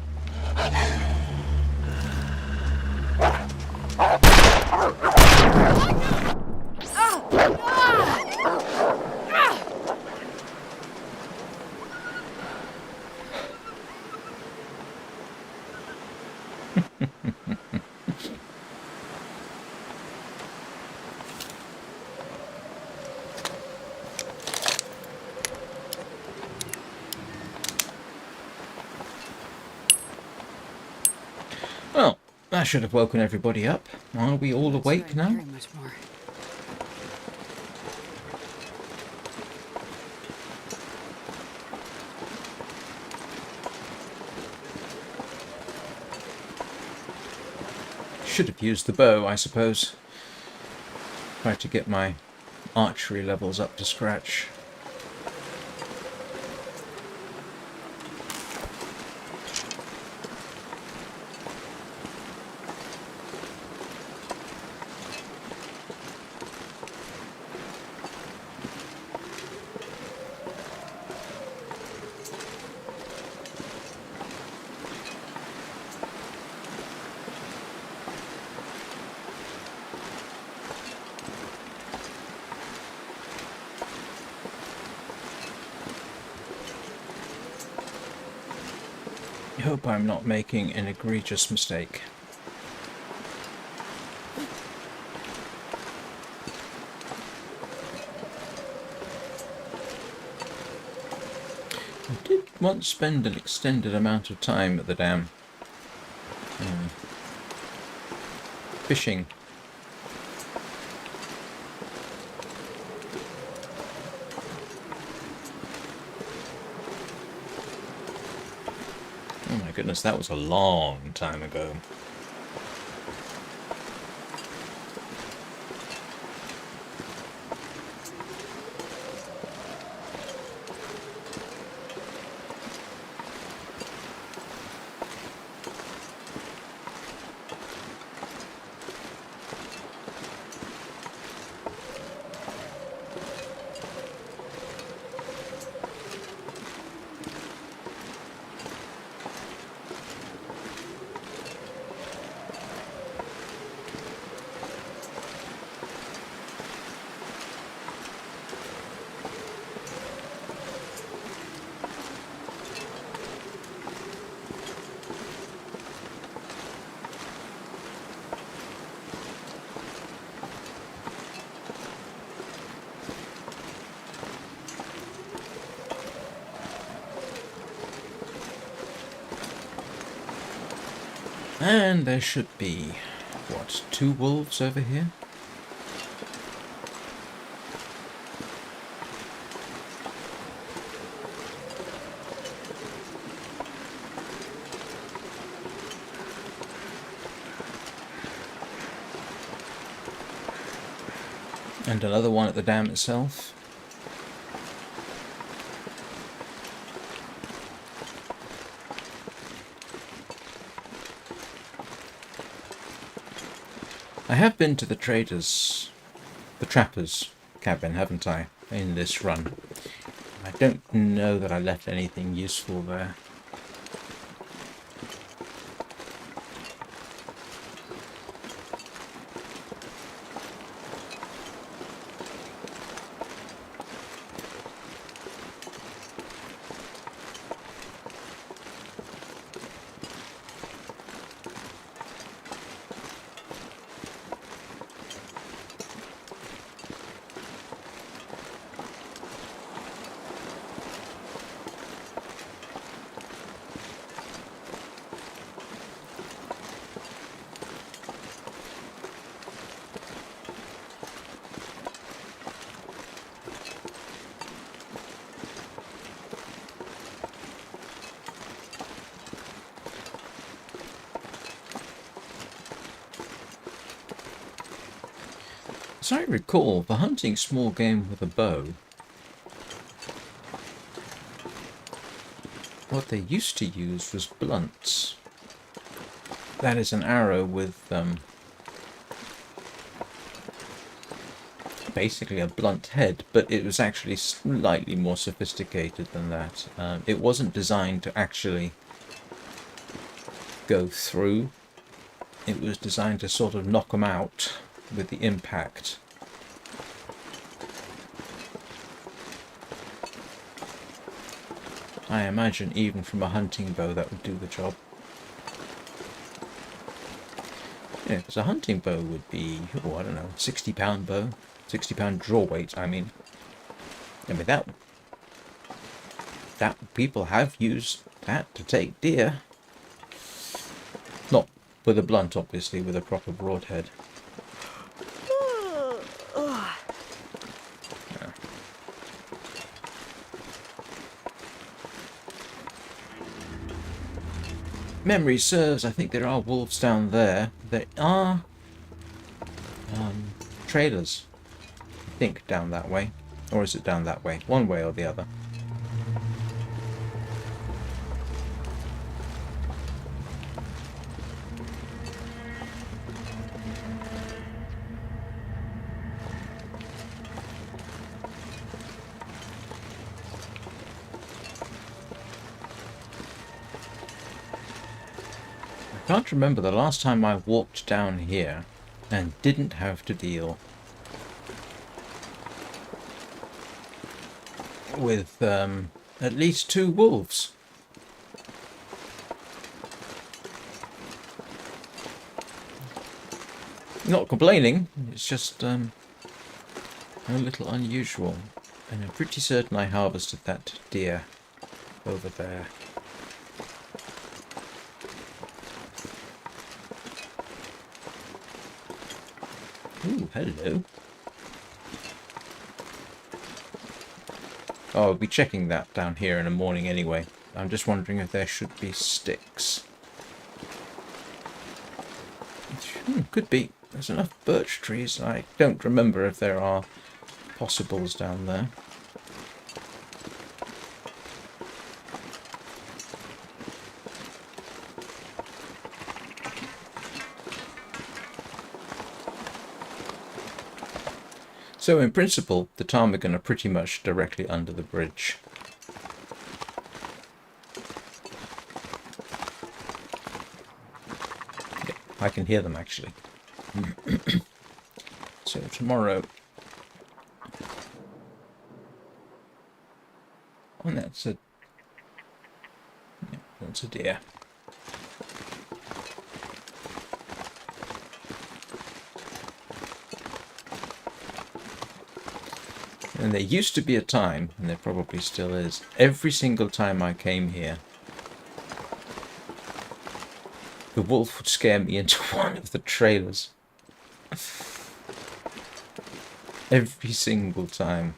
Well, that should have woken everybody up. Are we all awake Sorry, now? carry much more. Should have used the bow, I suppose. Tried to get my archery levels up to scratch. I hope I'm not making an egregious mistake. I did once spend an extended amount of time at the dam. Fishing. Oh my goodness, that was a long time ago. And there should be, what, 2 wolves over here? And another one at the dam itself. I have been to the trapper's cabin, haven't I, in this run. I don't know that I left anything useful there. As I recall, for hunting small game with a bow, what they used to use was blunts. That is an arrow with basically a blunt head, but it was actually slightly more sophisticated than that. It wasn't designed to actually go through. It was designed to sort of knock them out with the impact. I imagine even from a hunting bow that would do the job. Yeah, because a hunting bow would be, oh, I don't know, 60-pound bow. 60-pound draw weight, I mean. That people have used that to take deer. Not with a blunt, obviously, with a proper broadhead. Yeah. Memory serves, I think there are wolves down there. There are trailers, I think, down that way. Or is it down that way? One way or the other. I can't remember the last time I walked down here and didn't have to deal with at least 2 wolves. Not complaining, it's just a little unusual. And I'm pretty certain I harvested that deer over there. Ooh, hello. Oh, I'll be checking that down here in the morning anyway. I'm just wondering if there should be sticks. Could be. There's enough birch trees. I don't remember if there are possibles down there. So in principle, the ptarmigan are pretty much directly under the bridge. Yeah, I can hear them actually. So tomorrow... Oh, that's a... Yeah, that's a deer. And there used to be a time, and there probably still is, every single time I came here, the wolf would scare me into one of the trailers. Every single time.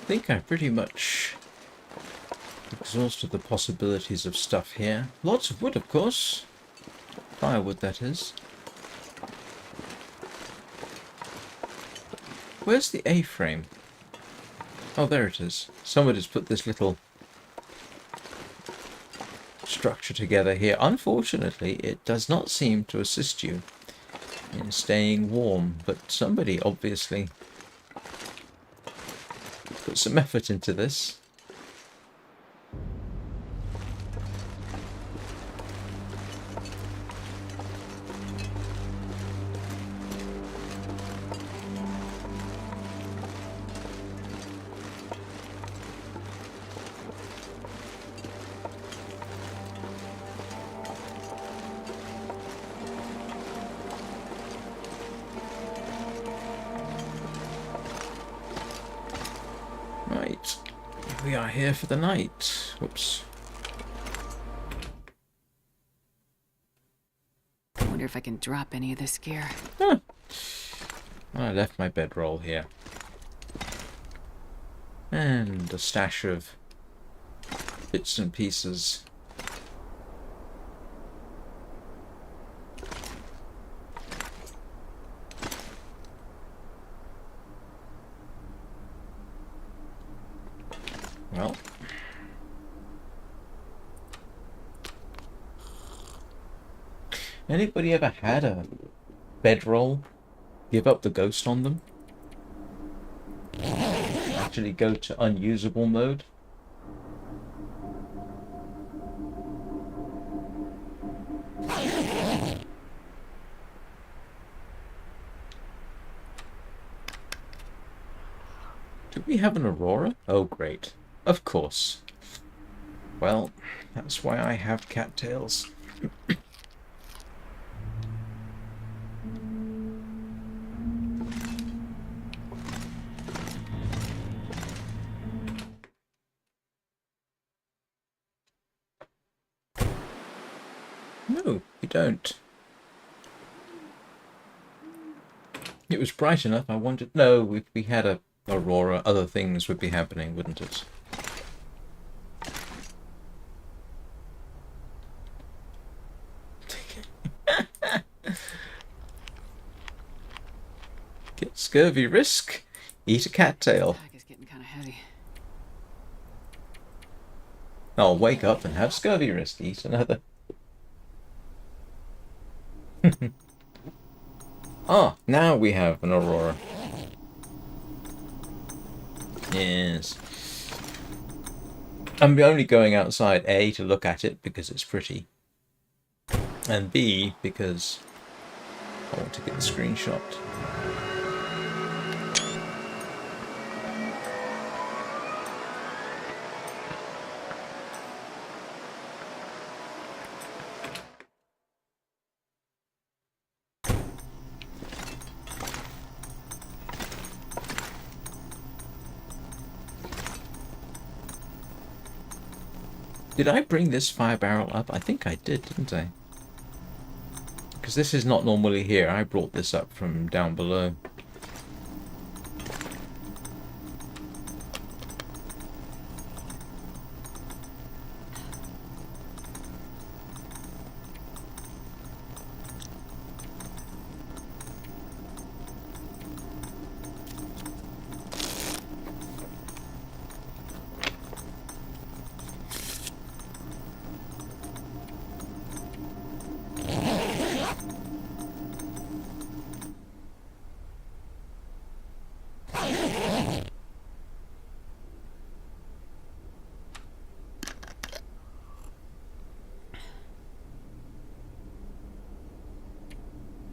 I think I pretty much exhausted the possibilities of stuff here. Lots of wood, of course. Firewood, that is. Where's the A-frame? Oh, there it is. Somebody's put this little structure together here. Unfortunately, it does not seem to assist you in staying warm, but somebody obviously put some effort into this. Right, we are here for the night. Whoops. I wonder if I can drop any of this gear. Huh, I left my bedroll here. And a stash of bits and pieces. Well. Anybody ever had a bedroll give up the ghost on them? Actually go to unusable mode? Do we have an aurora? Oh, great. Of course. Well, that's why I have cattails. No, you don't. It was bright enough, I wanted... No, if we had a aurora, other things would be happening, wouldn't it? Get scurvy risk, eat a cattail. Pack is getting kind of heavy. I'll wake up and have scurvy risk, eat another. Ah, now we have an aurora. Yes. I'm only going outside, A, to look at it because it's pretty. And B, because I want to get the screenshot. Did I bring this fire barrel up? I think I did, didn't I? Because this is not normally here. I brought this up from down below.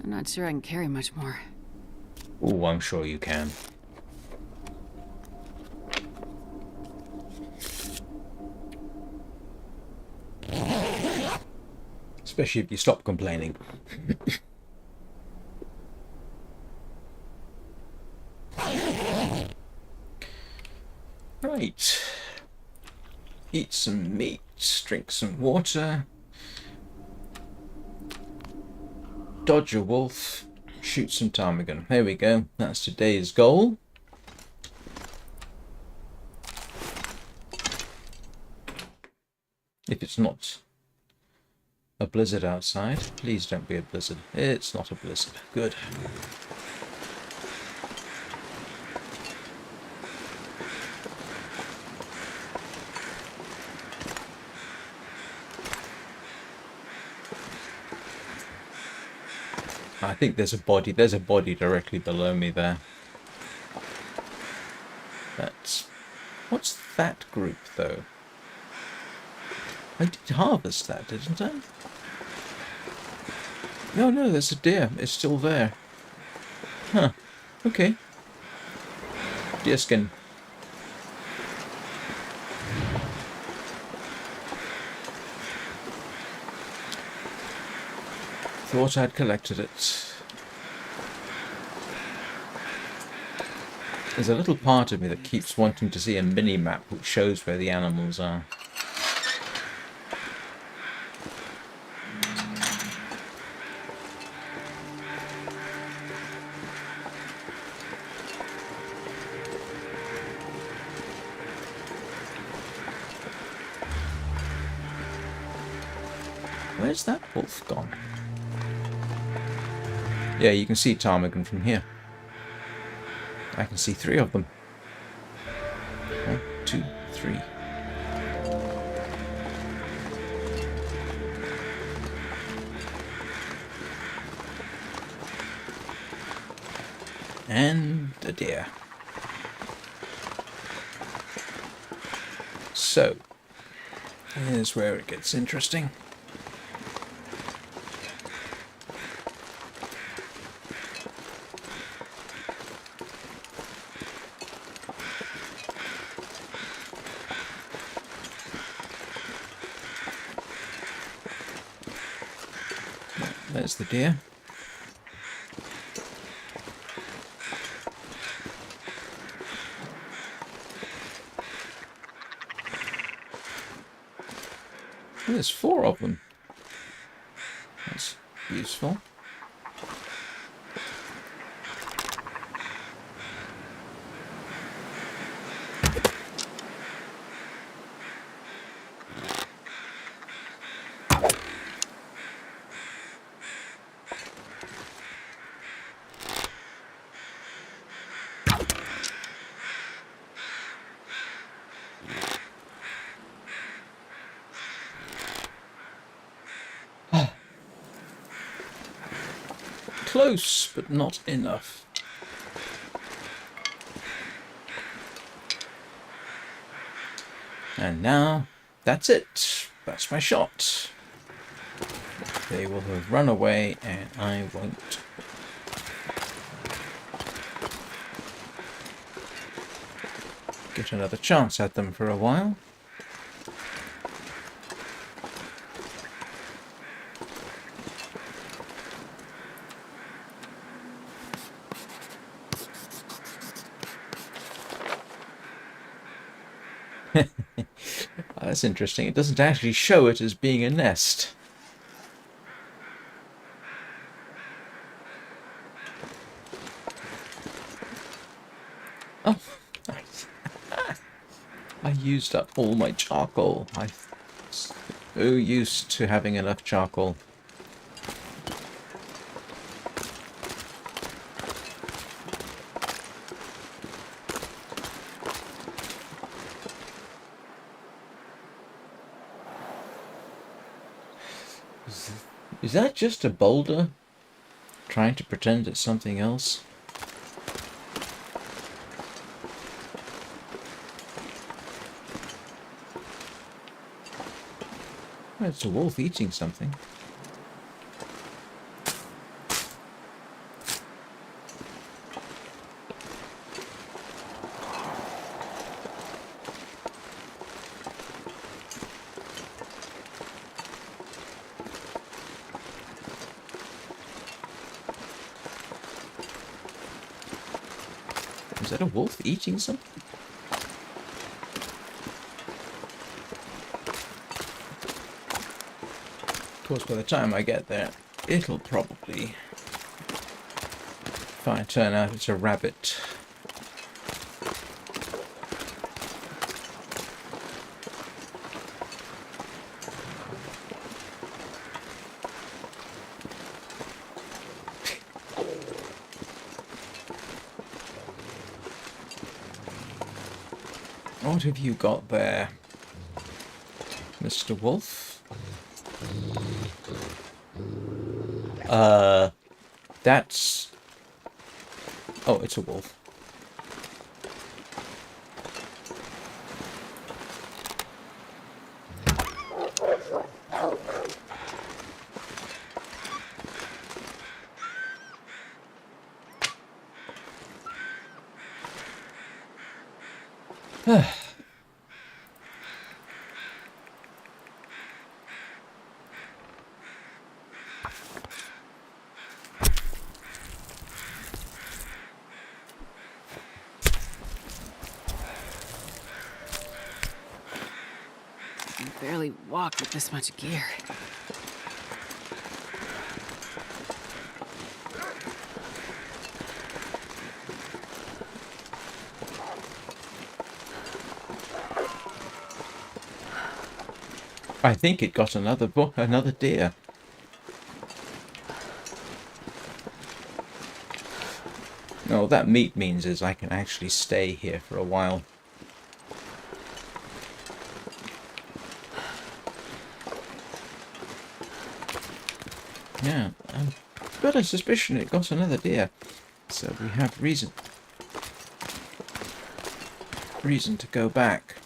I'm not sure I can carry much more. Oh, I'm sure you can. Especially if you stop complaining. Right. Eat some meat, drink some water. Dodge a wolf, shoot some ptarmigan. There we go. That's today's goal. If it's not a blizzard outside, please don't be a blizzard. It's not a blizzard. Good. I think there's a body directly below me there. What's that group though? I did harvest that, didn't I? No, there's a deer. It's still there. Huh. Okay. Deer skin. Thought I'd collected it. There's a little part of me that keeps wanting to see a mini-map which shows where the animals are. Where's that wolf gone? Yeah, you can see ptarmigan from here. I can see 3 of them. 1, 2, 3. And a deer. So, here's where it gets interesting. There's the deer. There's 4 of them. That's useful. Close, but not enough. And now, that's it. That's my shot. They will have run away, and I won't. Get another chance at them for a while. That's interesting. It doesn't actually show it as being a nest. Oh, nice. I used up all my charcoal. I'm so used to having enough charcoal. Is that just a boulder trying to pretend it's something else? Well, it's a wolf eating something. Is that a wolf eating something? Of course, by the time I get there, it'll probably... If I turn out it's a rabbit. What have you got there, Mr. Wolf? That's... Oh, it's a wolf. I barely walk with this much gear. I think it got another deer. No, what that meat means is I can actually stay here for a while. Yeah, I've got a suspicion it got another deer, so we have reason to go back.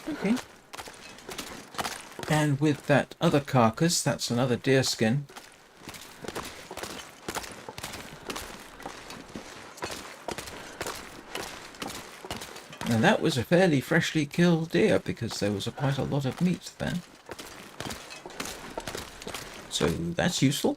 Okay. And with that other carcass, that's another deer skin. And that was a fairly freshly killed deer because there was quite a lot of meat there. So that's useful.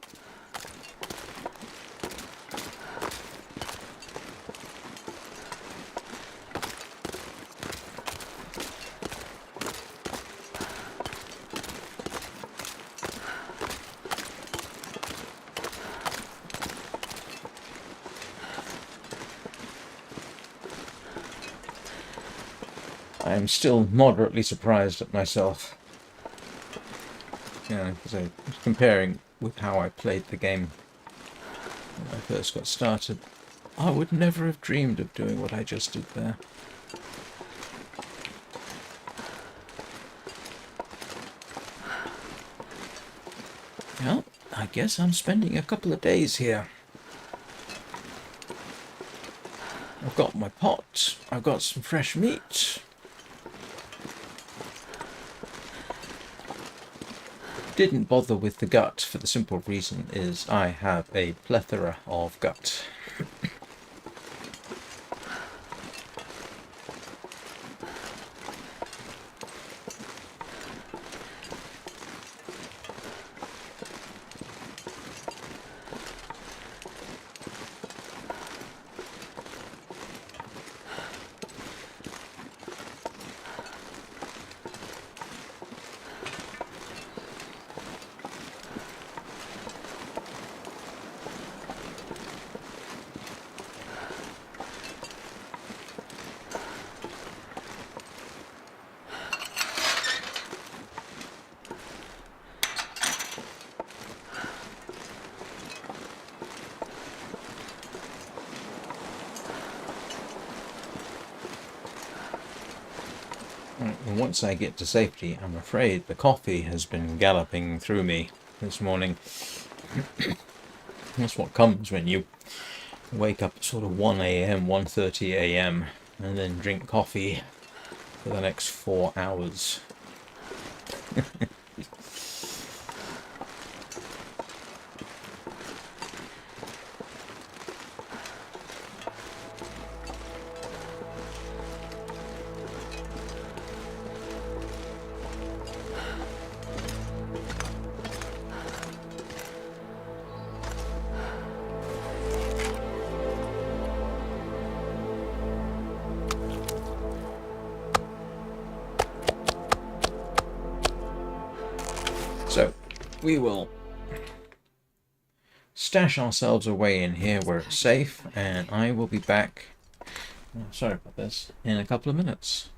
I am still moderately surprised at myself. Yeah, because I was comparing with how I played the game when I first got started. I would never have dreamed of doing what I just did there. Well, I guess I'm spending a couple of days here. I've got my pot, I've got some fresh meat. Didn't bother with the gut for the simple reason is I have a plethora of gut. And once I get to safety, I'm afraid the coffee has been galloping through me this morning. That's what comes when you wake up at sort of 1 a.m., 1:30 a.m. and then drink coffee for the next 4 hours. So, we will stash ourselves away in here where it's safe, and I will be back, sorry about this, in a couple of minutes.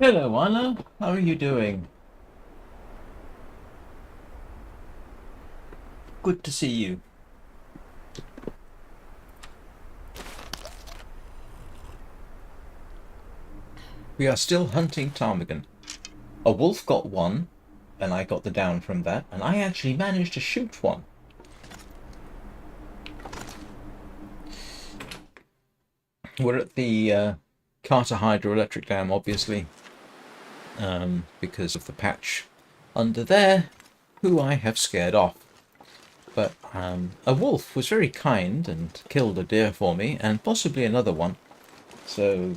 Hello, Anna. How are you doing? Good to see you. We are still hunting ptarmigan. A wolf got one, and I got the down from that, and I actually managed to shoot one. We're at the Carter hydroelectric dam, obviously, because of the patch under there, who I have scared off. But a wolf was very kind and killed a deer for me, and possibly another one. So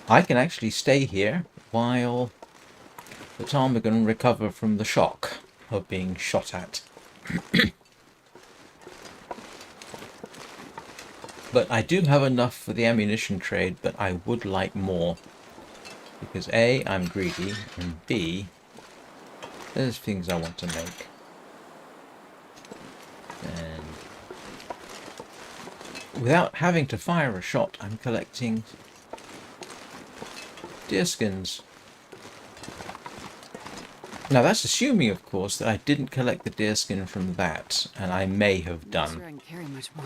I can actually stay here while the ptarmigan recover from the shock of being shot at. But I do have enough for the ammunition trade, but I would like more. Because A, I'm greedy, and B, there's things I want to make. And without having to fire a shot, I'm collecting deer skins. Now that's assuming, of course, that I didn't collect the deer skin from that, and I may have I'm done. sure I can carry much more.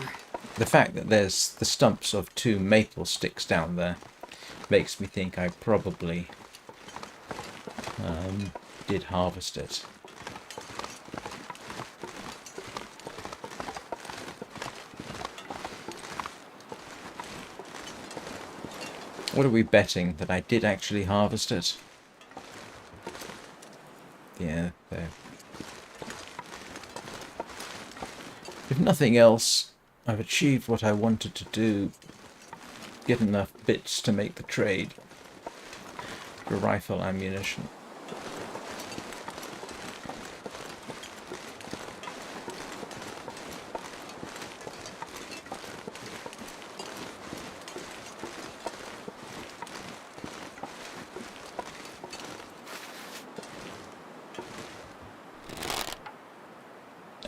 The fact that there's the stumps of 2 maple sticks down there makes me think I probably did harvest it. What are we betting? That I did actually harvest it? Yeah, there. If nothing else, I've achieved what I wanted to do. Get enough bits to make the trade for rifle ammunition.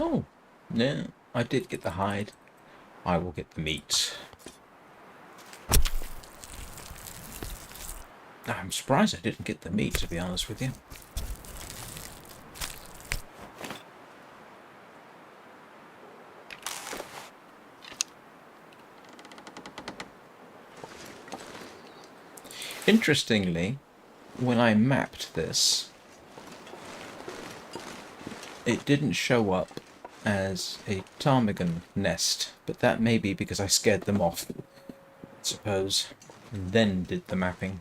Oh, yeah, I did get the hide. I will get the meat. I'm surprised I didn't get the meat, to be honest with you. Interestingly, when I mapped this, it didn't show up as a ptarmigan nest, but that may be because I scared them off, I suppose, and then did the mapping.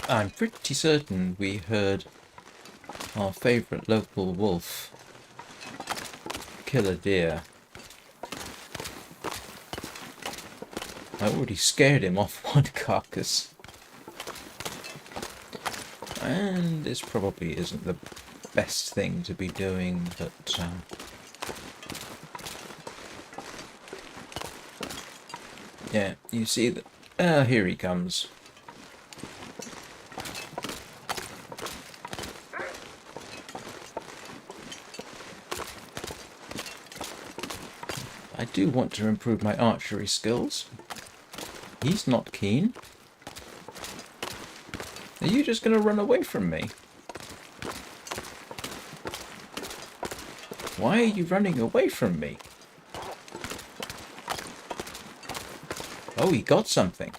I'm pretty certain we heard our favourite local wolf kill a deer. I already scared him off one carcass. And this probably isn't the best thing to be doing, but yeah, you see that. Here he comes. I do want to improve my archery skills. He's not keen. Are you just going to run away from me? Why are you running away from me? Oh, he got something.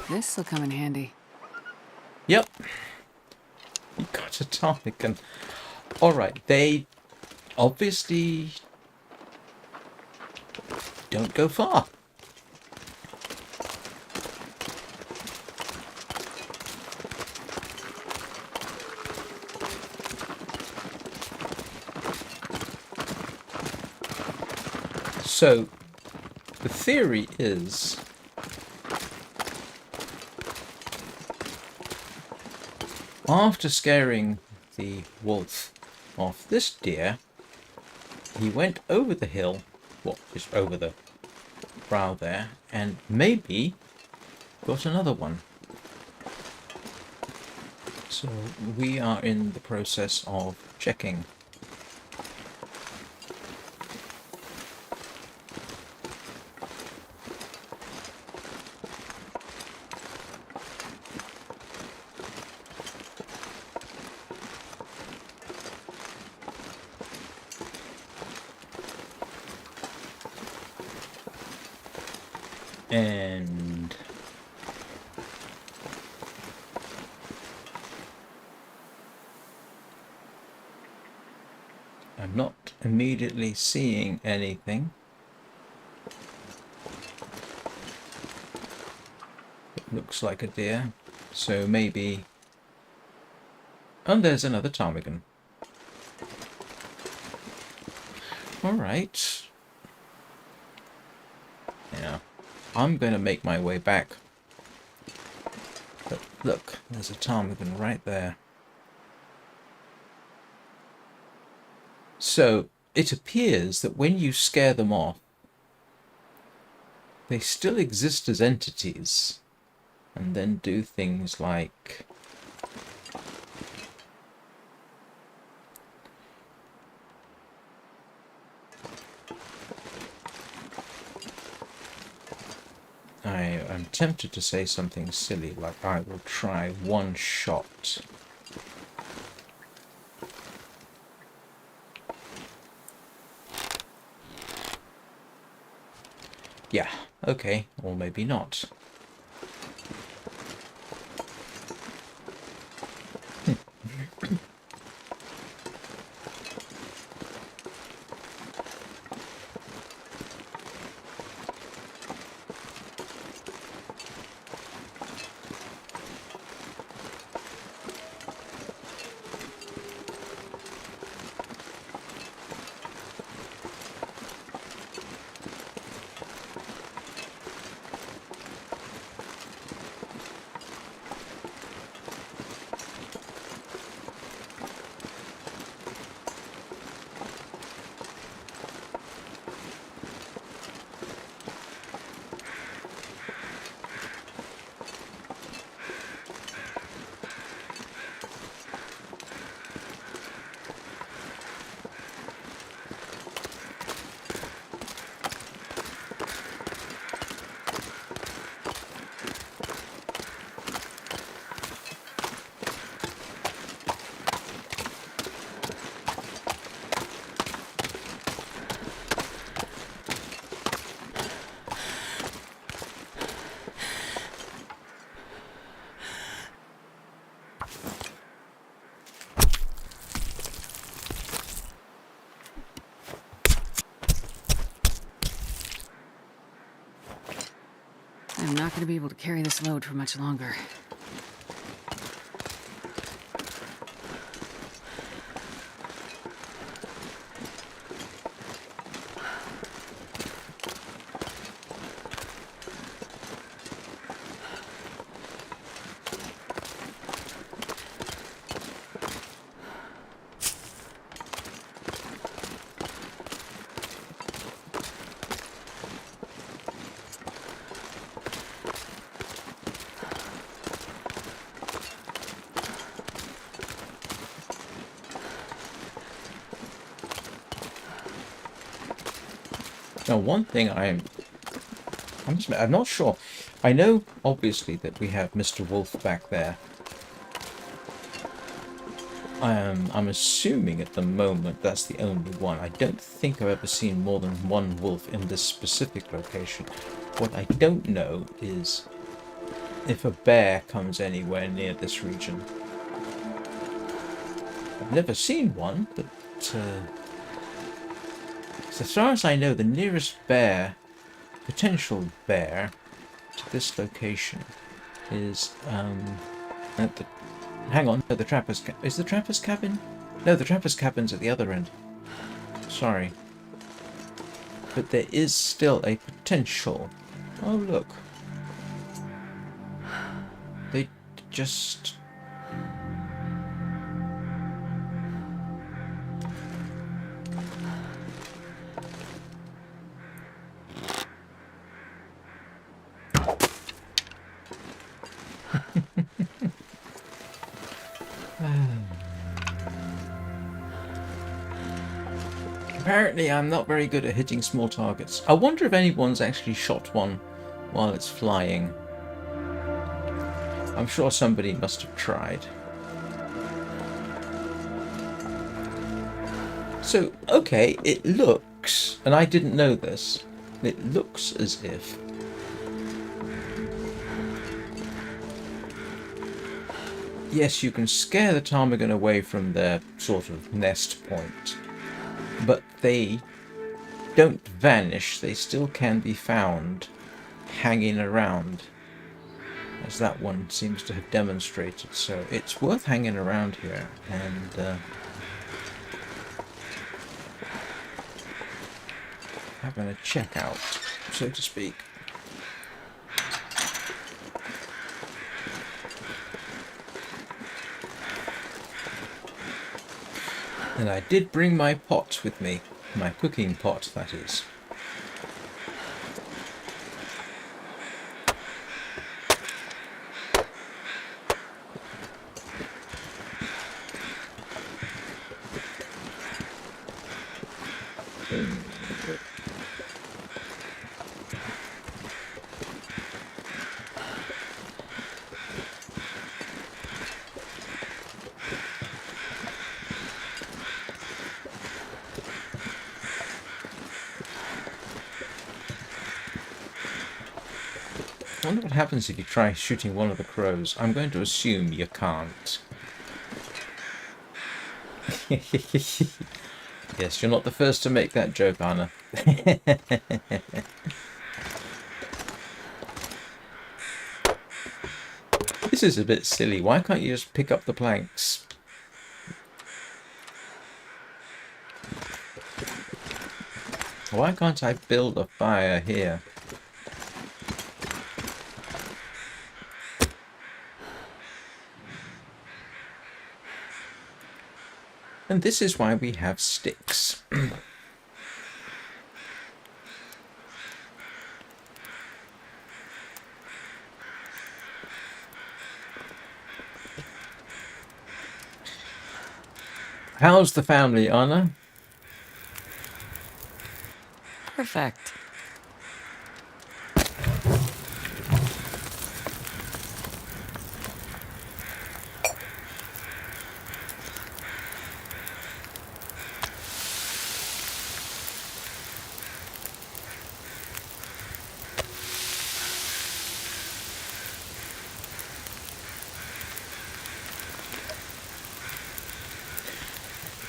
This'll come in handy. Yep. You got a ptarmigan. Alright, they obviously don't go far. So, the theory is after scaring the wolf off this deer, he went over the hill, well, just over the brow there, and maybe got another one. So we are in the process of checking. And I'm not immediately seeing anything. It looks like a deer, so maybe... And there's another ptarmigan. Alright. Yeah. I'm going to make my way back. But look, there's a ptarmigan right there. So, it appears that when you scare them off, they still exist as entities, and then do things like... I'm tempted to say something silly, like I will try one shot. Yeah, okay, or maybe not. I'm not going to be able to carry this load for much longer. Now, one thing I'm not sure. I know, obviously, that we have Mr. Wolf back there. I'm assuming at the moment that's the only one. I don't think I've ever seen more than one wolf in this specific location. What I don't know is if a bear comes anywhere near this region. I've never seen one, but as far as I know, the nearest potential bear to this location is at the... Hang on, no, the trapper's... Is the trapper's cabin? No, the trapper's cabin's at the other end. Sorry. But there is still a potential. Oh, look. They just... Apparently I'm not very good at hitting small targets. I wonder if anyone's actually shot one while it's flying. I'm sure somebody must have tried. So, okay, it looks, and I didn't know this, it looks as if yes, you can scare the ptarmigan away from their sort of nest point, but they don't vanish, they still can be found hanging around, as that one seems to have demonstrated. So it's worth hanging around here and having a check out, so to speak. And I did bring my pot with me, my cooking pot, that is. I wonder what happens if you try shooting one of the crows. I'm going to assume you can't. Yes, you're not the first to make that joke, Anna. This is a bit silly. Why can't you just pick up the planks? Why can't I build a fire here? And this is why we have sticks. How's the family, Anna? Perfect.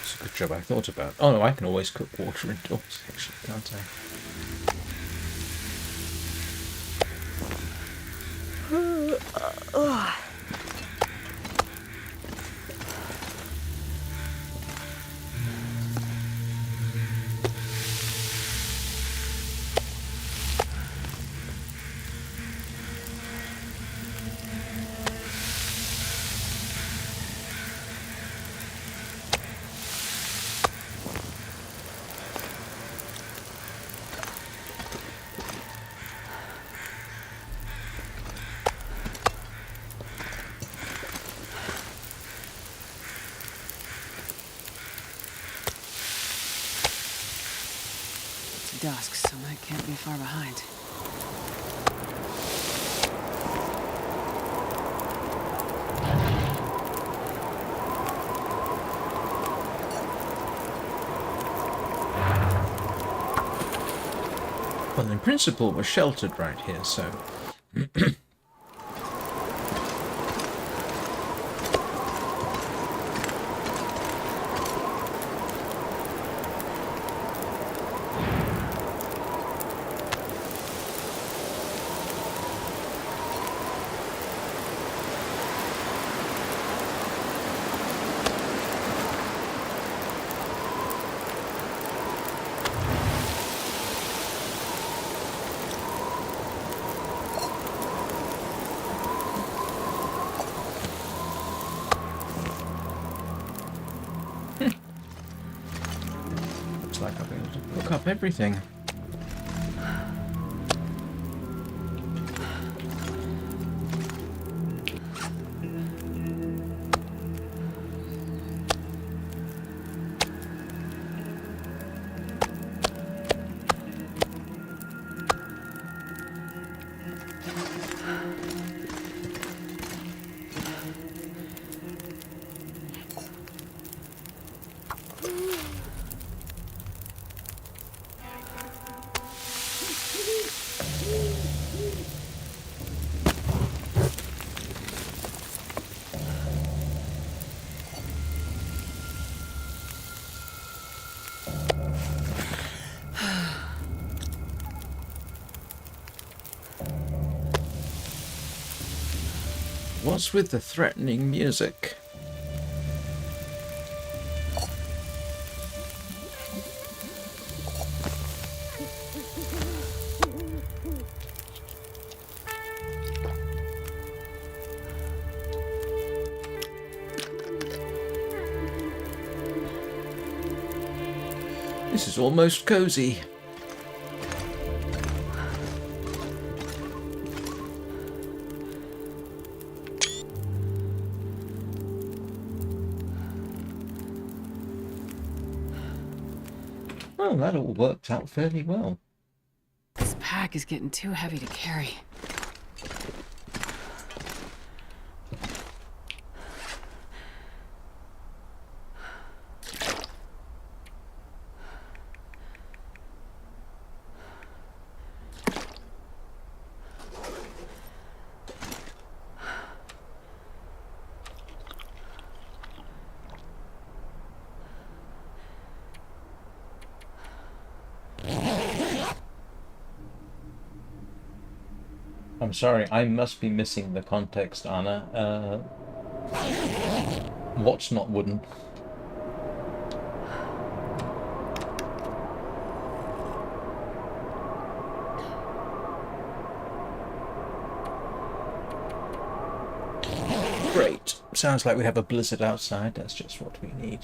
It's a good job I thought about. Oh no, I can always cook water indoors, actually, can't I? It's dusk, so I can't be far behind. Well, in principle, we're sheltered right here, so... up everything. What's with the threatening music? This is almost cozy. Well, that all worked out fairly well. This pack is getting too heavy to carry. I'm sorry, I must be missing the context, Anna. What's not wooden? Great. Sounds like we have a blizzard outside. That's just what we need.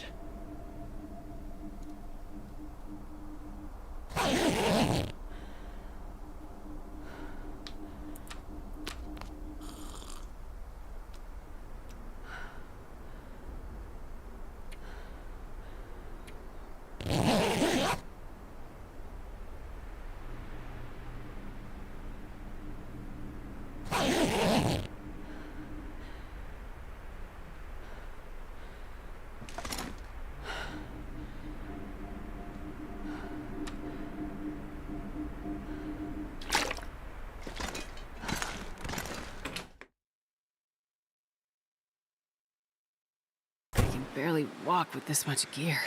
Barely walk with this much gear.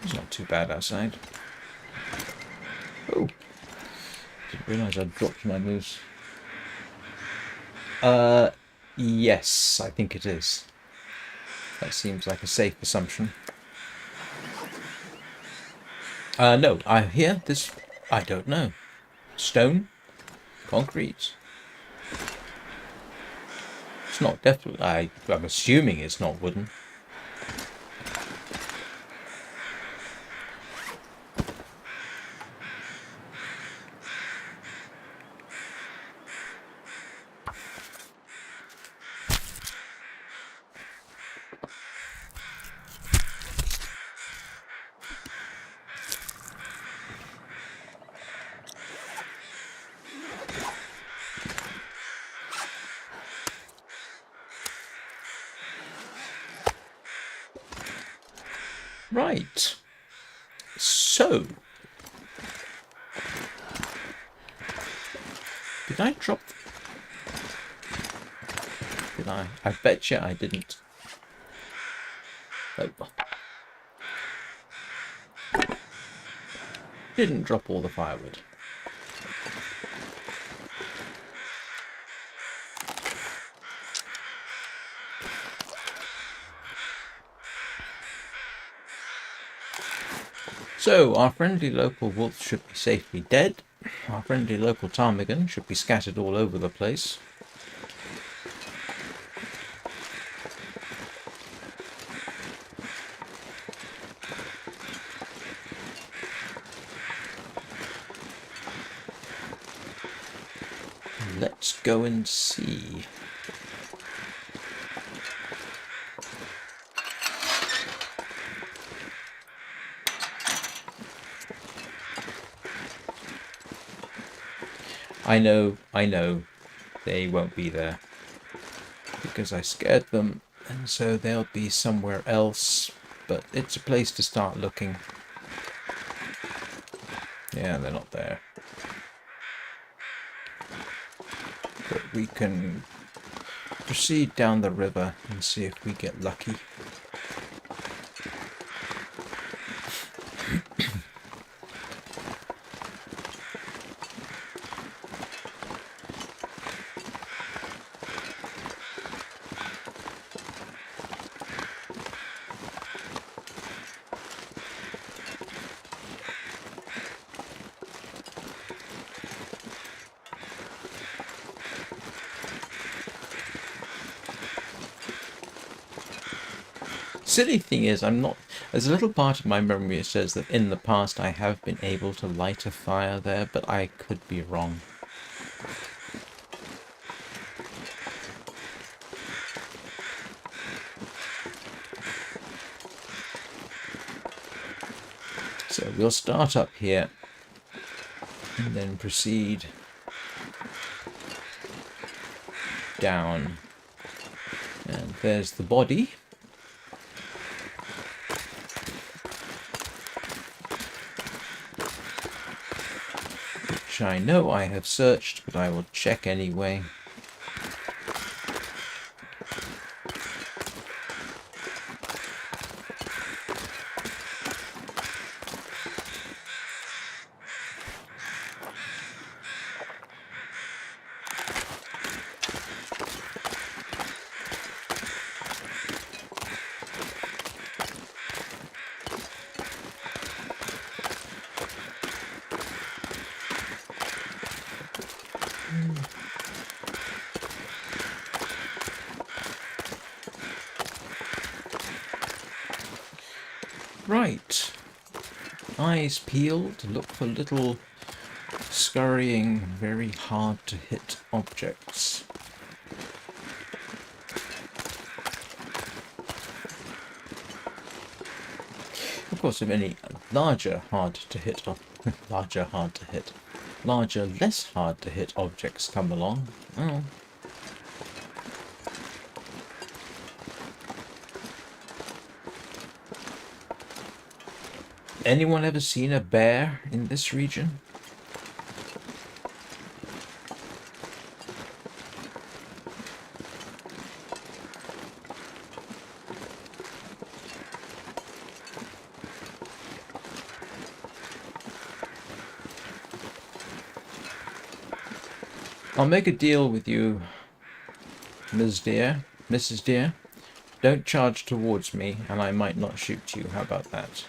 It's not too bad outside. Oh, didn't realise I dropped my moose. Yes, I think it is. That seems like a safe assumption. No, I hear this. I don't know. Stone? Concrete? It's not definitely. I'm assuming it's not wooden. Right. So, did I drop? Did I? I bet you I didn't. Oh. Didn't drop all the firewood. So, our friendly local wolf should be safely dead. Our friendly local ptarmigan should be scattered all over the place. let's go and see. I know, they won't be there because I scared them, and so they'll be somewhere else, but it's a place to start looking. Yeah, they're not there. But we can proceed down the river and see if we get lucky. Silly thing is, there's a little part of my memory that says that in the past I have been able to light a fire there, but I could be wrong. So we'll start up here and then proceed down. And there's the body. Which I know I have searched, but I will check anyway. Right. Eyes peeled to look for little scurrying, very hard to hit objects. Of course, if any larger, less hard to hit objects come along, well, anyone ever seen a bear in this region? I'll make a deal with you, Mrs. Dear. Don't charge towards me, and I might not shoot you. How about that?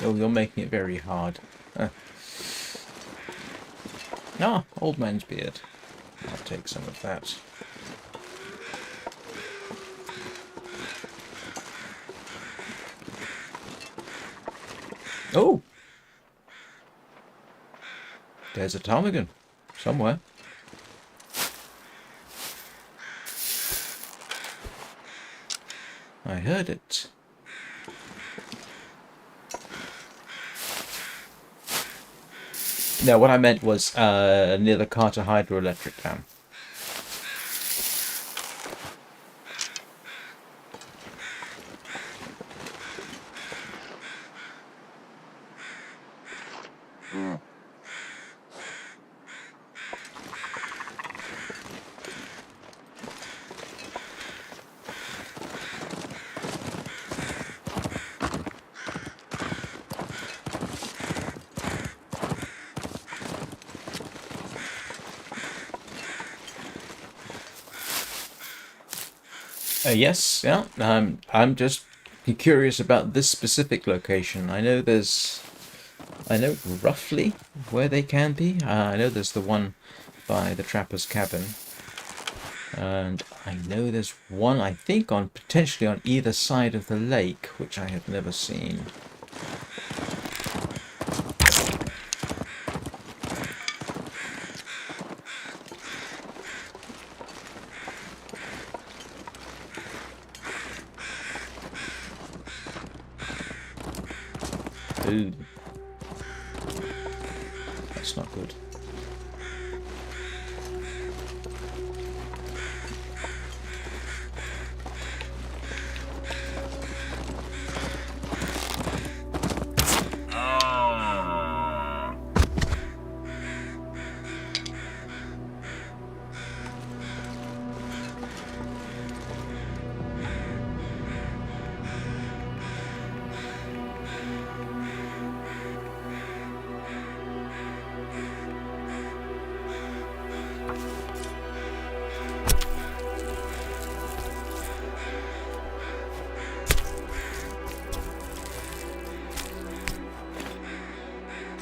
Oh, you're making it very hard. Ah, old man's beard. I'll take some of that. Oh! There's a ptarmigan. Somewhere. I heard it. No, what I meant was near the Carter hydroelectric dam. Yes, yeah. I'm just curious about this specific location. I know roughly where they can be. I know there's the one by the trapper's cabin, and I know there's one, I think, potentially on either side of the lake, which I have never seen. Ooh. That's not good.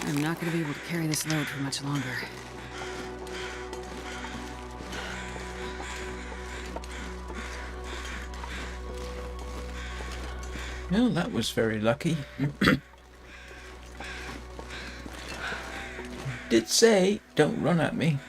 I'm not gonna be able to carry this load for much longer. Well, that was very lucky. Did say, don't run at me.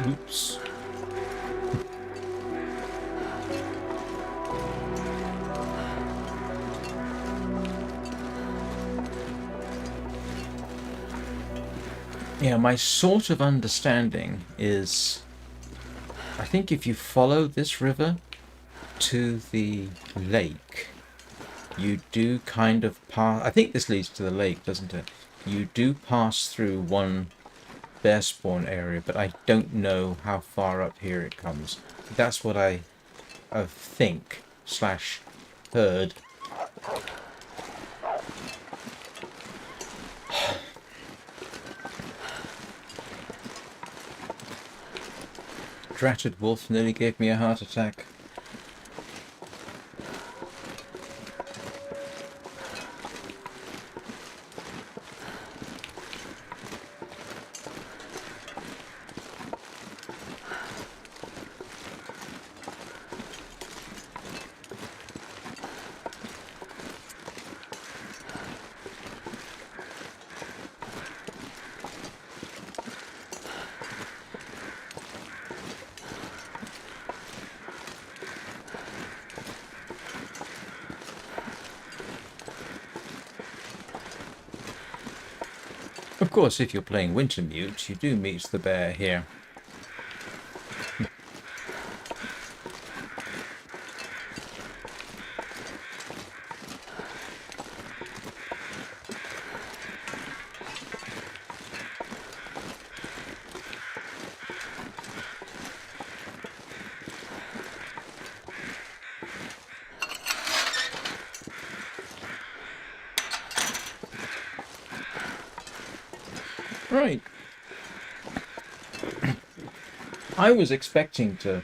Oops. Yeah, my sort of understanding is, I think if you follow this river to the lake, you do kind of pass, I think this leads to the lake, doesn't it? You do pass through one bear spawn area, but I don't know how far up here it comes. That's what I think slash heard. Dratted wolf nearly gave me a heart attack. Of course, if you're playing Wintermute, you do meet the bear here. Right. I was expecting to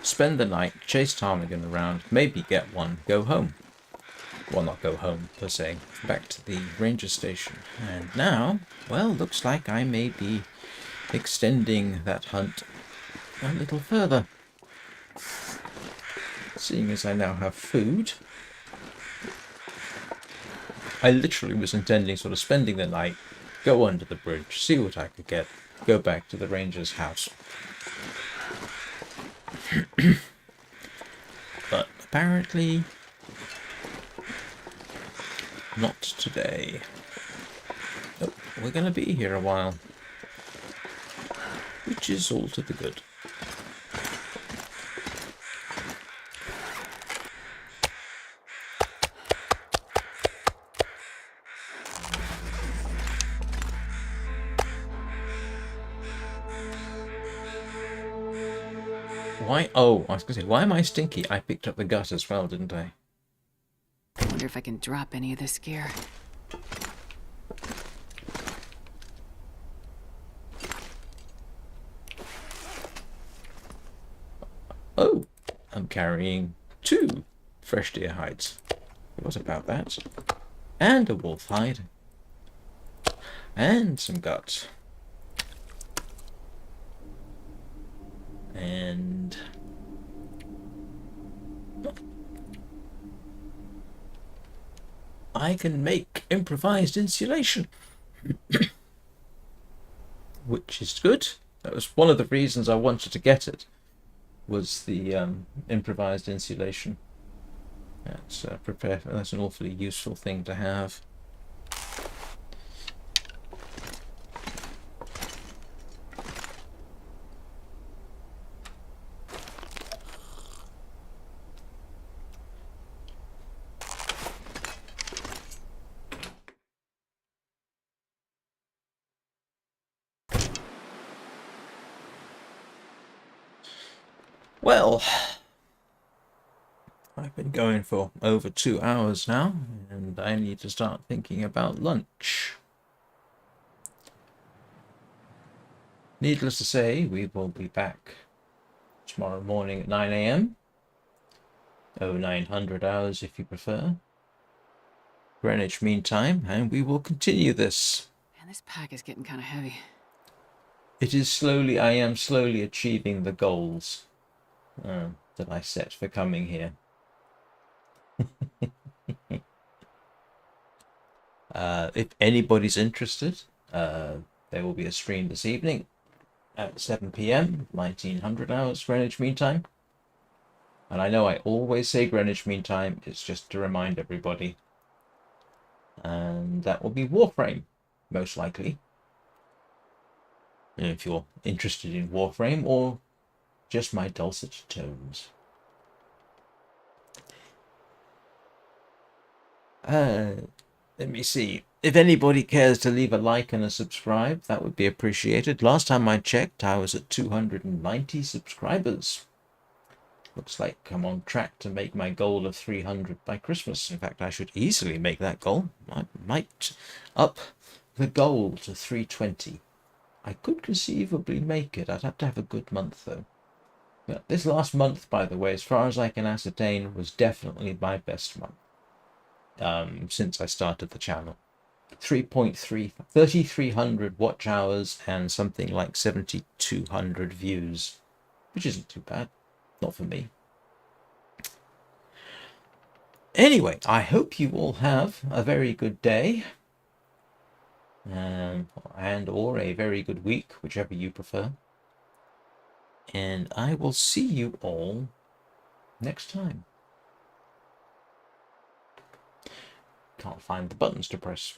spend the night, chase ptarmigan around, maybe get one, go home. Well, not go home, per se. Back to the ranger station. And now, well, looks like I may be extending that hunt a little further. Seeing as I now have food. I literally was intending sort of spending the night, go under the bridge, see what I could get, go back to the ranger's house. But apparently not today. Nope, we're going to be here a while, which is all to the good. Why? Oh, I was going to say, why am I stinky? I picked up the gut as well, didn't I? I wonder if I can drop any of this gear. Oh, I'm carrying 2 fresh deer hides. What about that? And a wolf hide. And some guts. And I can make improvised insulation, which is good. That was one of the reasons I wanted to get it, was the improvised insulation. That's that's an awfully useful thing to have. Well, I've been going for over 2 hours now, and I need to start thinking about lunch. Needless to say, we will be back tomorrow morning at 9 a.m. 0900 hours if you prefer. Greenwich Mean Time, and we will continue this. Man, this pack is getting kind of heavy. It is slowly, I am slowly achieving the goals that I set for coming here. If anybody's interested, there will be a stream this evening at 7 p.m, 1900 hours Greenwich Mean Time. And I know I always say Greenwich Mean Time, it's just to remind everybody. And that will be Warframe, most likely. If you're interested in Warframe or just my dulcet tones. Let me see. If anybody cares to leave a like and a subscribe, that would be appreciated. Last time I checked, I was at 290 subscribers. Looks like I'm on track to make my goal of 300 by Christmas. In fact, I should easily make that goal. I might up the goal to 320. I could conceivably make it. I'd have to have a good month, though. Yeah, this last month, by the way, as far as I can ascertain, was definitely my best month since I started the channel. 3,300 watch hours and something like 7,200 views, which isn't too bad. Not for me. Anyway, I hope you all have a very good day. And or a very good week, whichever you prefer. And I will see you all next time. Can't find the buttons to press.